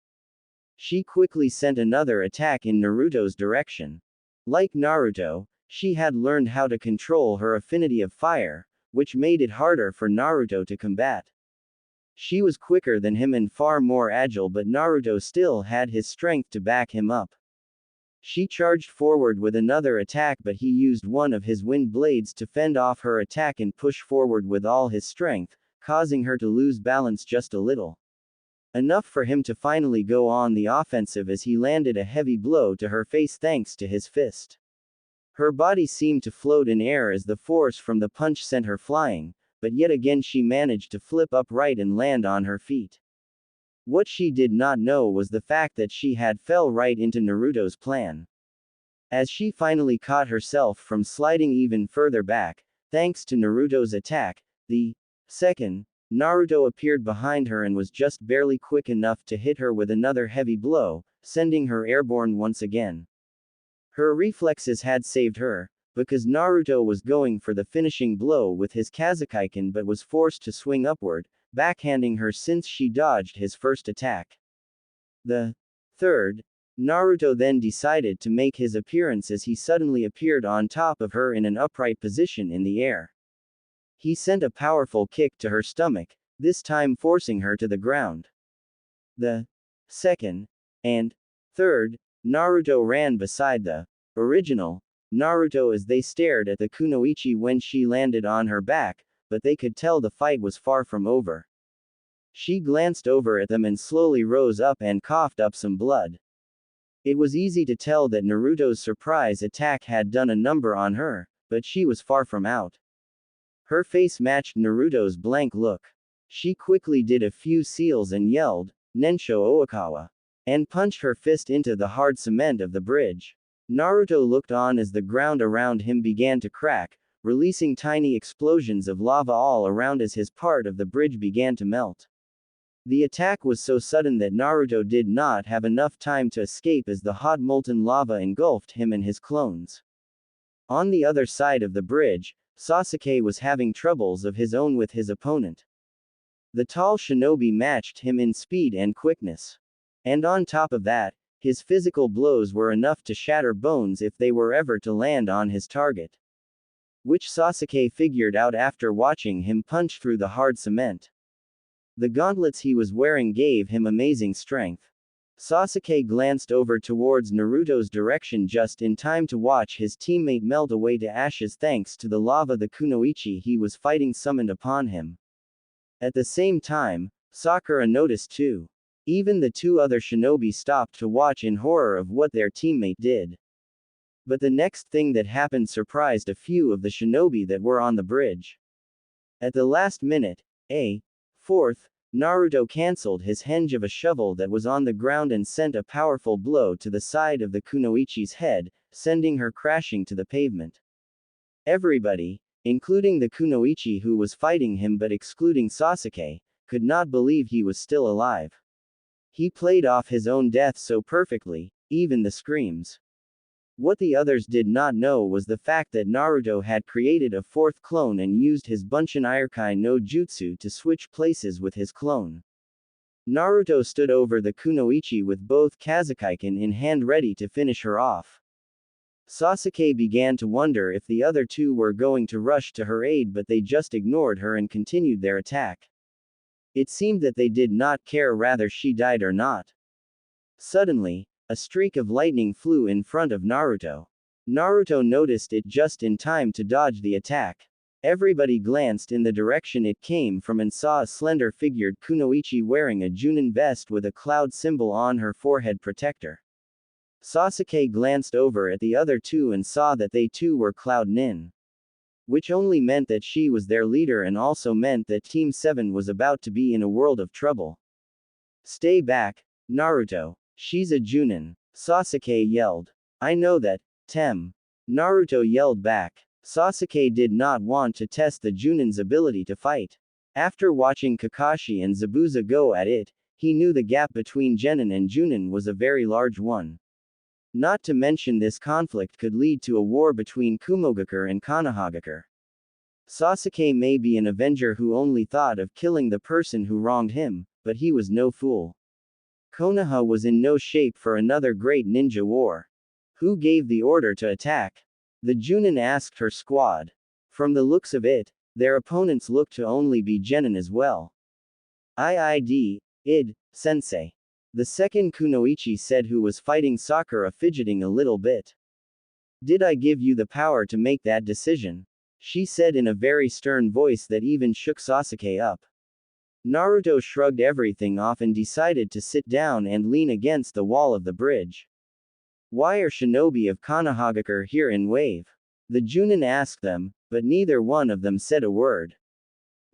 She quickly sent another attack in Naruto's direction. Like Naruto, she had learned how to control her affinity of fire, which made it harder for Naruto to combat. She was quicker than him and far more agile, but Naruto still had his strength to back him up. She charged forward with another attack, but he used one of his wind blades to fend off her attack and push forward with all his strength, causing her to lose balance just a little. Enough for him to finally go on the offensive as he landed a heavy blow to her face thanks to his fist. Her body seemed to float in air as the force from the punch sent her flying, but yet again she managed to flip upright and land on her feet. What she did not know was the fact that she had fell right into Naruto's plan. As she finally caught herself from sliding even further back, thanks to Naruto's attack, the second Naruto appeared behind her and was just barely quick enough to hit her with another heavy blow, sending her airborne once again. Her reflexes had saved her, because Naruto was going for the finishing blow with his Kazekaiken but was forced to swing upward, backhanding her since she dodged his first attack. The Third, Naruto then decided to make his appearance as he suddenly appeared on top of her in an upright position in the air. He sent a powerful kick to her stomach, this time forcing her to the ground. The second and third, Naruto ran beside the original Naruto as they stared at the kunoichi when she landed on her back, but they could tell the fight was far from over. She glanced over at them and slowly rose up and coughed up some blood. It was easy to tell that Naruto's surprise attack had done a number on her, but she was far from out. Her face matched Naruto's blank look. She quickly did a few seals and yelled, "Nensho Oikawa," and punched her fist into the hard cement of the bridge. Naruto looked on as the ground around him began to crack, releasing tiny explosions of lava all around as his part of the bridge began to melt. The attack was so sudden that Naruto did not have enough time to escape as the hot molten lava engulfed him and his clones. On the other side of the bridge, Sasuke was having troubles of his own with his opponent. The tall shinobi matched him in speed and quickness. And on top of that, his physical blows were enough to shatter bones if they were ever to land on his target. Which Sasuke figured out after watching him punch through the hard cement. The gauntlets he was wearing gave him amazing strength. Sasuke glanced over towards Naruto's direction just in time to watch his teammate melt away to ashes thanks to the lava the kunoichi he was fighting summoned upon him. At the same time, Sakura noticed too. Even the two other shinobi stopped to watch in horror of what their teammate did. But the next thing that happened surprised a few of the shinobi that were on the bridge. At the last minute, fourth, Naruto cancelled his henge of a shovel that was on the ground and sent a powerful blow to the side of the kunoichi's head, sending her crashing to the pavement. Everybody, including the kunoichi who was fighting him but excluding Sasuke, could not believe he was still alive. He played off his own death so perfectly, even the screams. What the others did not know was the fact that Naruto had created a fourth clone and used his Bunshin Irokai no Jutsu to switch places with his clone. Naruto stood over the kunoichi with both Kazekaiken in hand ready to finish her off. Sasuke began to wonder if the other two were going to rush to her aid, but they just ignored her and continued their attack. It seemed that they did not care whether she died or not. Suddenly, a streak of lightning flew in front of Naruto. Naruto noticed it just in time to dodge the attack. Everybody glanced in the direction it came from and saw a slender-figured kunoichi wearing a Junin vest with a cloud symbol on her forehead protector. Sasuke glanced over at the other two and saw that they too were Cloud Nin. Which only meant that she was their leader and also meant that Team 7 was about to be in a world of trouble. "Stay back, Naruto. She's a Junin," Sasuke yelled. "I know that, Tem." Naruto yelled back. Sasuke did not want to test the Junin's ability to fight. After watching Kakashi and Zabuza go at it, he knew the gap between Genin and Junin was a very large one. Not to mention this conflict could lead to a war between Kumogakure and Konohagakure. Sasuke may be an avenger who only thought of killing the person who wronged him, but he was no fool. Konoha was in no shape for another great ninja war. Who gave the order to attack? The Junin asked her squad. From the looks of it, their opponents looked to only be Genin as well. Sensei. The second kunoichi said, who was fighting Sakura, fidgeting a little bit. "Did I give you the power to make that decision?" she said in a very stern voice that even shook Sasuke up. Naruto shrugged everything off and decided to sit down and lean against the wall of the bridge. "Why are shinobi of Konohagakure here in wave?" the Junin asked them, but neither one of them said a word.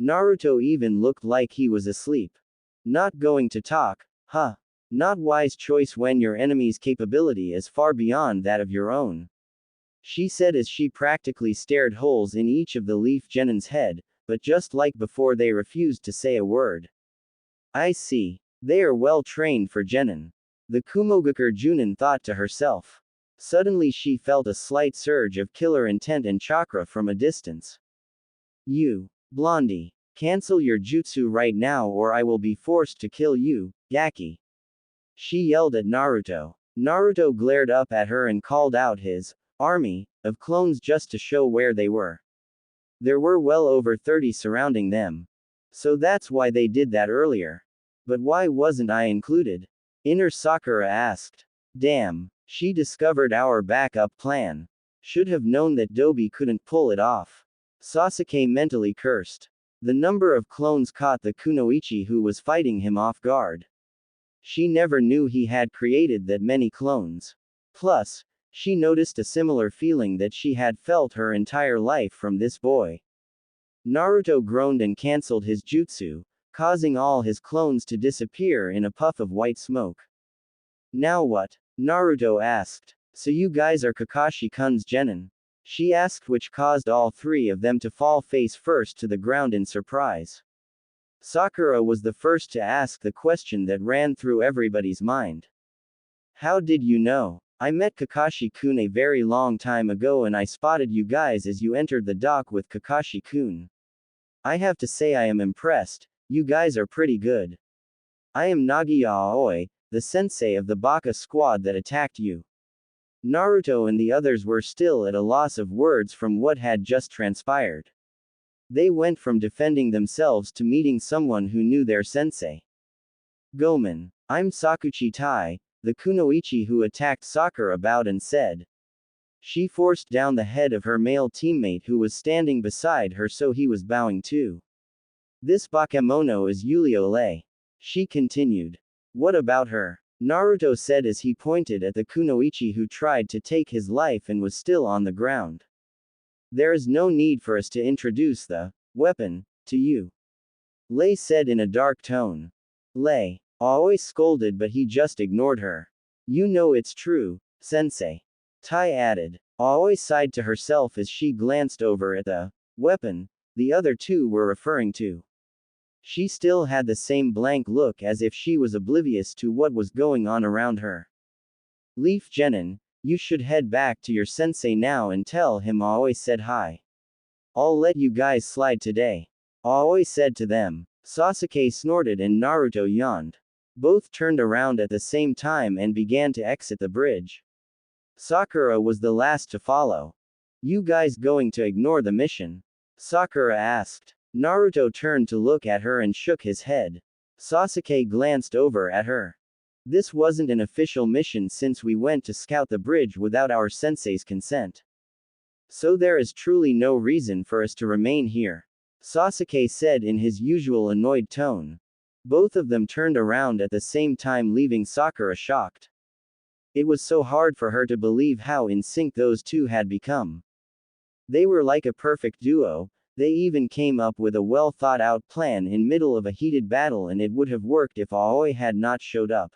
Naruto even looked like he was asleep. "Not going to talk, huh? Not wise choice when your enemy's capability is far beyond that of your own," she said as she practically stared holes in each of the Leaf Genin's head, but just like before they refused to say a word. "I see. They are well trained for Genin," the Kumogakure Junin thought to herself. Suddenly she felt a slight surge of killer intent and chakra from a distance. "You, Blondie, cancel your jutsu right now or I will be forced to kill you, Gaki." She yelled at Naruto. Naruto glared up at her and called out his army of clones just to show where they were. There were well over 30 surrounding them. So that's why they did that earlier. But why wasn't I included? Inner Sakura asked. Damn, she discovered our backup plan. Should have known that Dobi couldn't pull it off. Sasuke mentally cursed. The number of clones caught the kunoichi who was fighting him off guard. She never knew he had created that many clones. Plus, she noticed a similar feeling that she had felt her entire life from this boy. Naruto groaned and cancelled his jutsu, causing all his clones to disappear in a puff of white smoke. Now what? Naruto asked. So you guys are Kakashi-kun's genin? She asked, which caused all three of them to fall face first to the ground in surprise. Sakura was the first to ask the question that ran through everybody's mind. How did you know? I met Kakashi-kun a very long time ago and I spotted you guys as you entered the dock with Kakashi-kun. I have to say I am impressed, you guys are pretty good. I am Nagiya Aoi, the sensei of the Baka squad that attacked you. Naruto and the others were still at a loss of words from what had just transpired. They went from defending themselves to meeting someone who knew their sensei. Gomen, I'm Sakuchi Tai, the kunoichi who attacked Sakura, bowed and said. She forced down the head of her male teammate who was standing beside her, so he was bowing too. This Bakemono is Yuliole. She continued. What about her? Naruto said as he pointed at the kunoichi who tried to take his life and was still on the ground. There is no need for us to introduce the weapon to you. Lei said in a dark tone. Lei always scolded, but he just ignored her. You know it's true, sensei. Tai added. Aoi sighed to herself as she glanced over at the weapon the other two were referring to. She still had the same blank look as if she was oblivious to what was going on around her. Leaf Genin, you should head back to your sensei now and tell him Aoi said hi. I'll let you guys slide today. Aoi said to them. Sasuke snorted and Naruto yawned. Both turned around at the same time and began to exit the bridge. Sakura was the last to follow. You guys going to ignore the mission? Sakura asked. Naruto turned to look at her and shook his head. Sasuke glanced over at her. This wasn't an official mission since we went to scout the bridge without our sensei's consent. So there is truly no reason for us to remain here. Sasuke said in his usual annoyed tone. Both of them turned around at the same time, leaving Sakura shocked. It was so hard for her to believe how in sync those two had become. They were like a perfect duo. They even came up with a well thought out plan in middle of a heated battle, and it would have worked if Aoi had not showed up.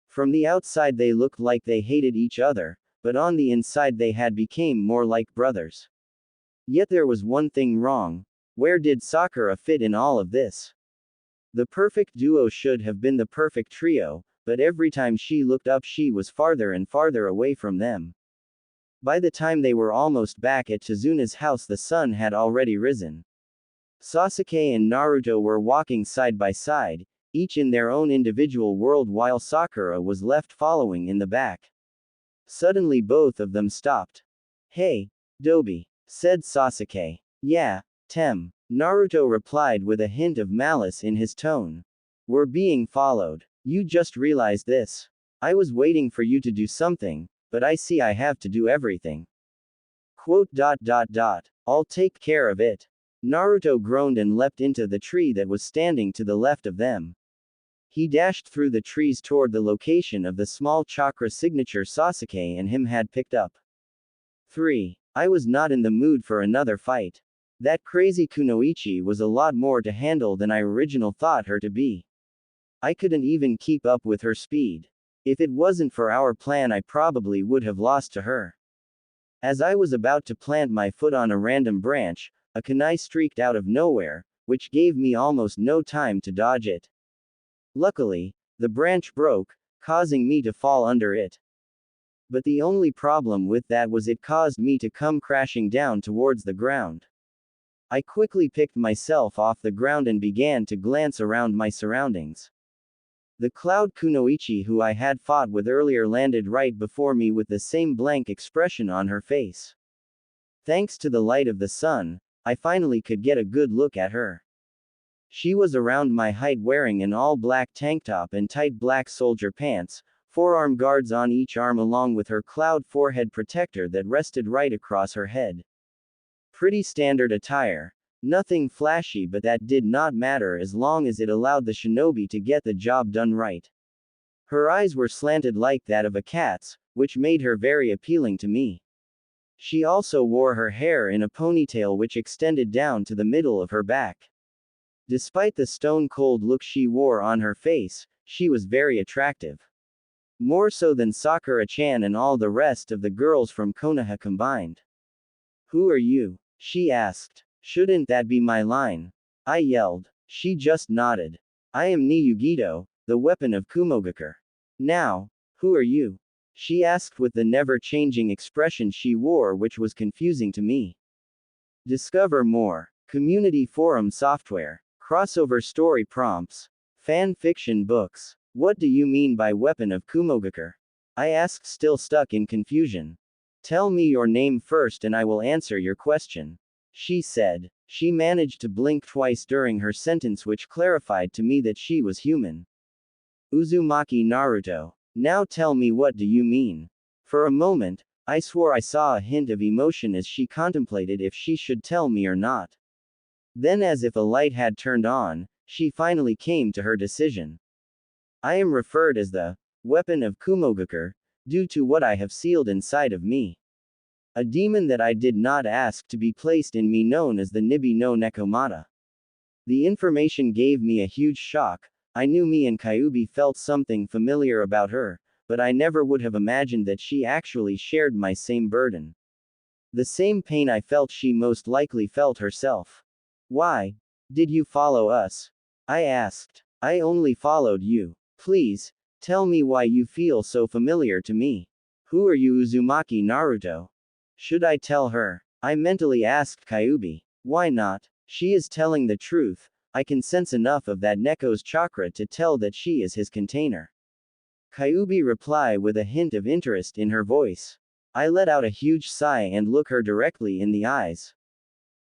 From the outside they looked like they hated each other, but on the inside they had become more like brothers. Yet there was one thing wrong. Where did Sakura fit in all of this? The perfect duo should have been the perfect trio, but every time she looked up she was farther and farther away from them. By the time they were almost back at Chizuna's house, the sun had already risen. Sasuke and Naruto were walking side by side, each in their own individual world, while Sakura was left following in the back. Suddenly both of them stopped. Hey, Dobi, said Sasuke. Yeah, Tem, Naruto replied with a hint of malice in his tone. We're being followed. You just realized this. I was waiting for you to do something, but I see I have to do everything. I'll take care of it. Naruto groaned and leapt into the tree that was standing to the left of them. He dashed through the trees toward the location of the small chakra signature Sasuke and him had picked up. 3. I was not in the mood for another fight. That crazy kunoichi was a lot more to handle than I originally thought her to be. I couldn't even keep up with her speed. If it wasn't for our plan, I probably would have lost to her. As I was about to plant my foot on a random branch, a kunai streaked out of nowhere, which gave me almost no time to dodge it. Luckily, the branch broke, causing me to fall under it. But the only problem with that was it caused me to come crashing down towards the ground. I quickly picked myself off the ground and began to glance around my surroundings. The cloud kunoichi who I had fought with earlier landed right before me with the same blank expression on her face. Thanks to the light of the sun, I finally could get a good look at her. She was around my height wearing an all-black tank top and tight black soldier pants, forearm guards on each arm along with her cloud forehead protector that rested right across her head. Pretty standard attire. Nothing flashy, but that did not matter as long as it allowed the shinobi to get the job done right. Her eyes were slanted like that of a cat's, which made her very appealing to me. She also wore her hair in a ponytail which extended down to the middle of her back. Despite the stone-cold look she wore on her face, she was very attractive. More so than Sakura-chan and all the rest of the girls from Konoha combined. "Who are you?" she asked. "Shouldn't that be my line?" I yelled. She just nodded. "I am ni Yugito, the weapon of Kumogakure." "Now, who are you?" she asked with the never-changing expression she wore, which was confusing to me. Discover more. Community forum software. Crossover story prompts. Fan fiction books. What do you mean by weapon of Kumogakure? I asked, still stuck in confusion. "Tell me your name first and I will answer your question," she said. She managed to blink twice during her sentence, which clarified to me that she was human. "Uzumaki Naruto. Now tell me, what do you mean?" For a moment, I swore I saw a hint of emotion as she contemplated if she should tell me or not. Then, as if a light had turned on, she finally came to her decision. "I am referred as the weapon of Kumogakure, due to what I have sealed inside of me. A demon that I did not ask to be placed in me, known as the Nibi no Nekomata." The information gave me a huge shock. I knew me and Kyubi felt something familiar about her, but I never would have imagined that she actually shared my same burden. The same pain I felt she most likely felt herself. "Why did you follow us?" I asked. "I only followed you. Please, tell me why you feel so familiar to me. Who are you, Uzumaki Naruto?" Should I tell her? I mentally asked Kyubi. Why not? She is telling the truth. I can sense enough of that Neko's chakra to tell that she is his container. Kyubi replied with a hint of interest in her voice. I let out a huge sigh and look her directly in the eyes.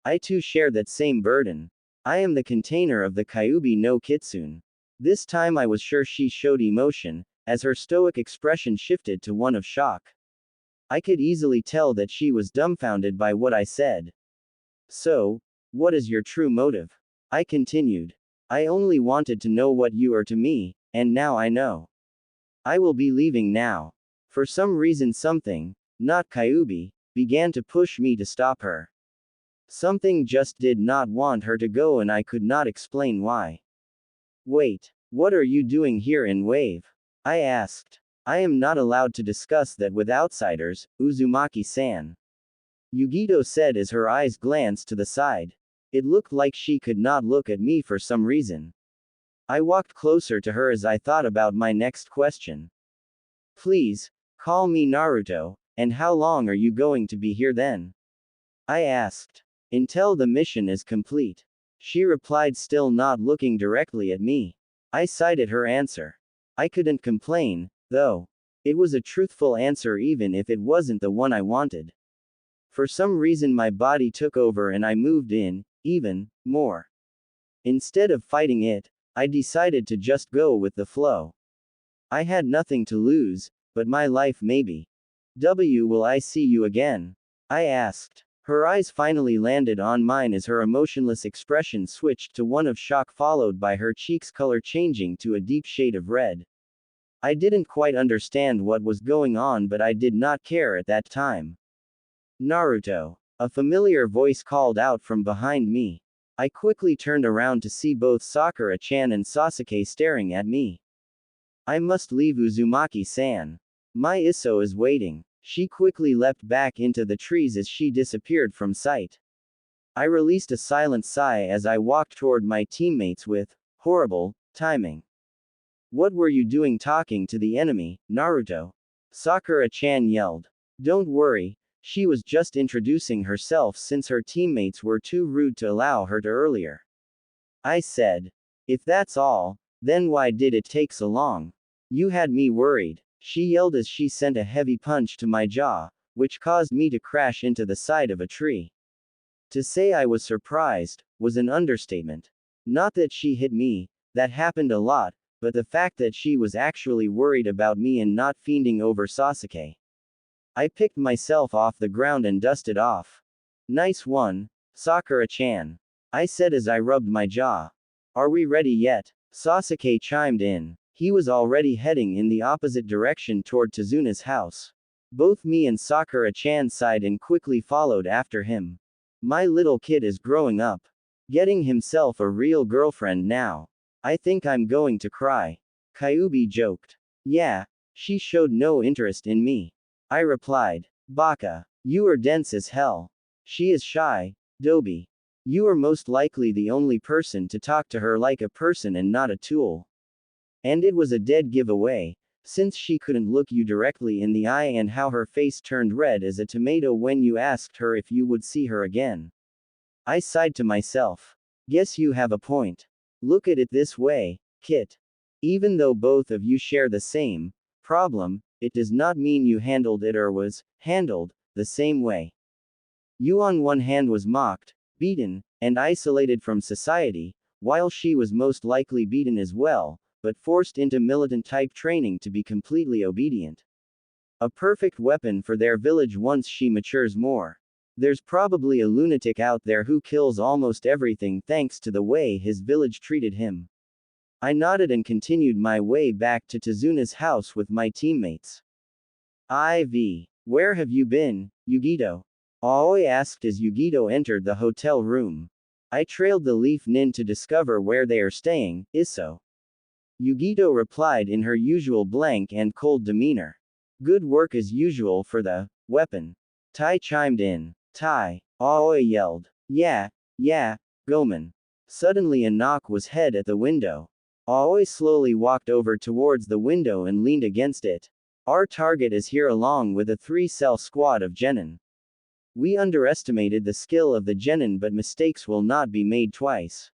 I too share that same burden. I am the container of the Kyubi no Kitsune. This time I was sure she showed emotion, as her stoic expression shifted to one of shock. I could easily tell that she was dumbfounded by what I said. "So, what is your true motive?" I continued. "I only wanted to know what you are to me, and now I know. I will be leaving now." For some reason something, not Kyubi, began to push me to stop her. Something just did not want her to go and I could not explain why. "Wait, what are you doing here in Wave?" I asked. "I am not allowed to discuss that with outsiders, Uzumaki-san," Yugito said as her eyes glanced to the side. It looked like she could not look at me for some reason. I walked closer to her as I thought about my next question. "Please, call me Naruto, and how long are you going to be here then?" I asked. "Until the mission is complete," she replied, still not looking directly at me. I sighed at her answer. I couldn't complain, though. It was a truthful answer even if it wasn't the one I wanted. For some reason my body took over and I moved in, even more. Instead of fighting it, I decided to just go with the flow. I had nothing to lose, but my life maybe. Will I see you again?" I asked. Her eyes finally landed on mine as her emotionless expression switched to one of shock, followed by her cheeks' color changing to a deep shade of red. I didn't quite understand what was going on, but I did not care at that time. "Naruto." A familiar voice called out from behind me. I quickly turned around to see both Sakura-chan and Sasuke staring at me. "I must leave, Uzumaki-san. My Iso is waiting." She quickly leapt back into the trees as she disappeared from sight. I released a silent sigh as I walked toward my teammates with horrible timing. "What were you doing talking to the enemy, Naruto?" Sakura-chan yelled. "Don't worry, she was just introducing herself since her teammates were too rude to allow her to earlier," I said. "If that's all, Then why did it take so long? You had me worried, she yelled as she sent a heavy punch to my jaw, which caused me to crash into the side of a tree. To say I was surprised was an understatement. Not that she hit me, that happened a lot, but the fact that she was actually worried about me and not fiending over Sasuke. I picked myself off the ground and dusted off. Nice one, Sakura-chan, I said as I rubbed my jaw. Are we ready yet? Sasuke chimed in. He was already heading in the opposite direction toward Tazuna's house. Both me and Sakura-chan sighed and quickly followed after him. My little kid is growing up. Getting himself a real girlfriend now. I think I'm going to cry. Kyuubi joked. Yeah, she showed no interest in me. I replied. Baka. You are dense as hell. She is shy, Dobi. You are most likely the only person to talk to her like a person and not a tool. And it was a dead giveaway, since she couldn't look you directly in the eye and how her face turned red as a tomato when you asked her if you would see her again. I sighed to myself. Guess you have a point. Look at it this way, Kit. Even though both of you share the same problem, it does not mean you handled it or was handled the same way. You on one hand was mocked, beaten, and isolated from society, while she was most likely beaten as well, but forced into militant-type training to be completely obedient. A perfect weapon for their village once she matures more. There's probably a lunatic out there who kills almost everything thanks to the way his village treated him. I nodded and continued my way back to Tazuna's house with my teammates. Where have you been, Yugito? Aoi asked as Yugito entered the hotel room. I trailed the leaf nin to discover where they are staying, Isso. Yugito replied in her usual blank and cold demeanor. Good work as usual for the weapon. Tai chimed in. Tai, Aoi yelled. Yeah, Gomen. Suddenly a knock was heard at the window. Aoi slowly walked over towards the window and leaned against it. Our target is here along with a 3-cell squad of genin. We underestimated the skill of the genin, but mistakes will not be made twice.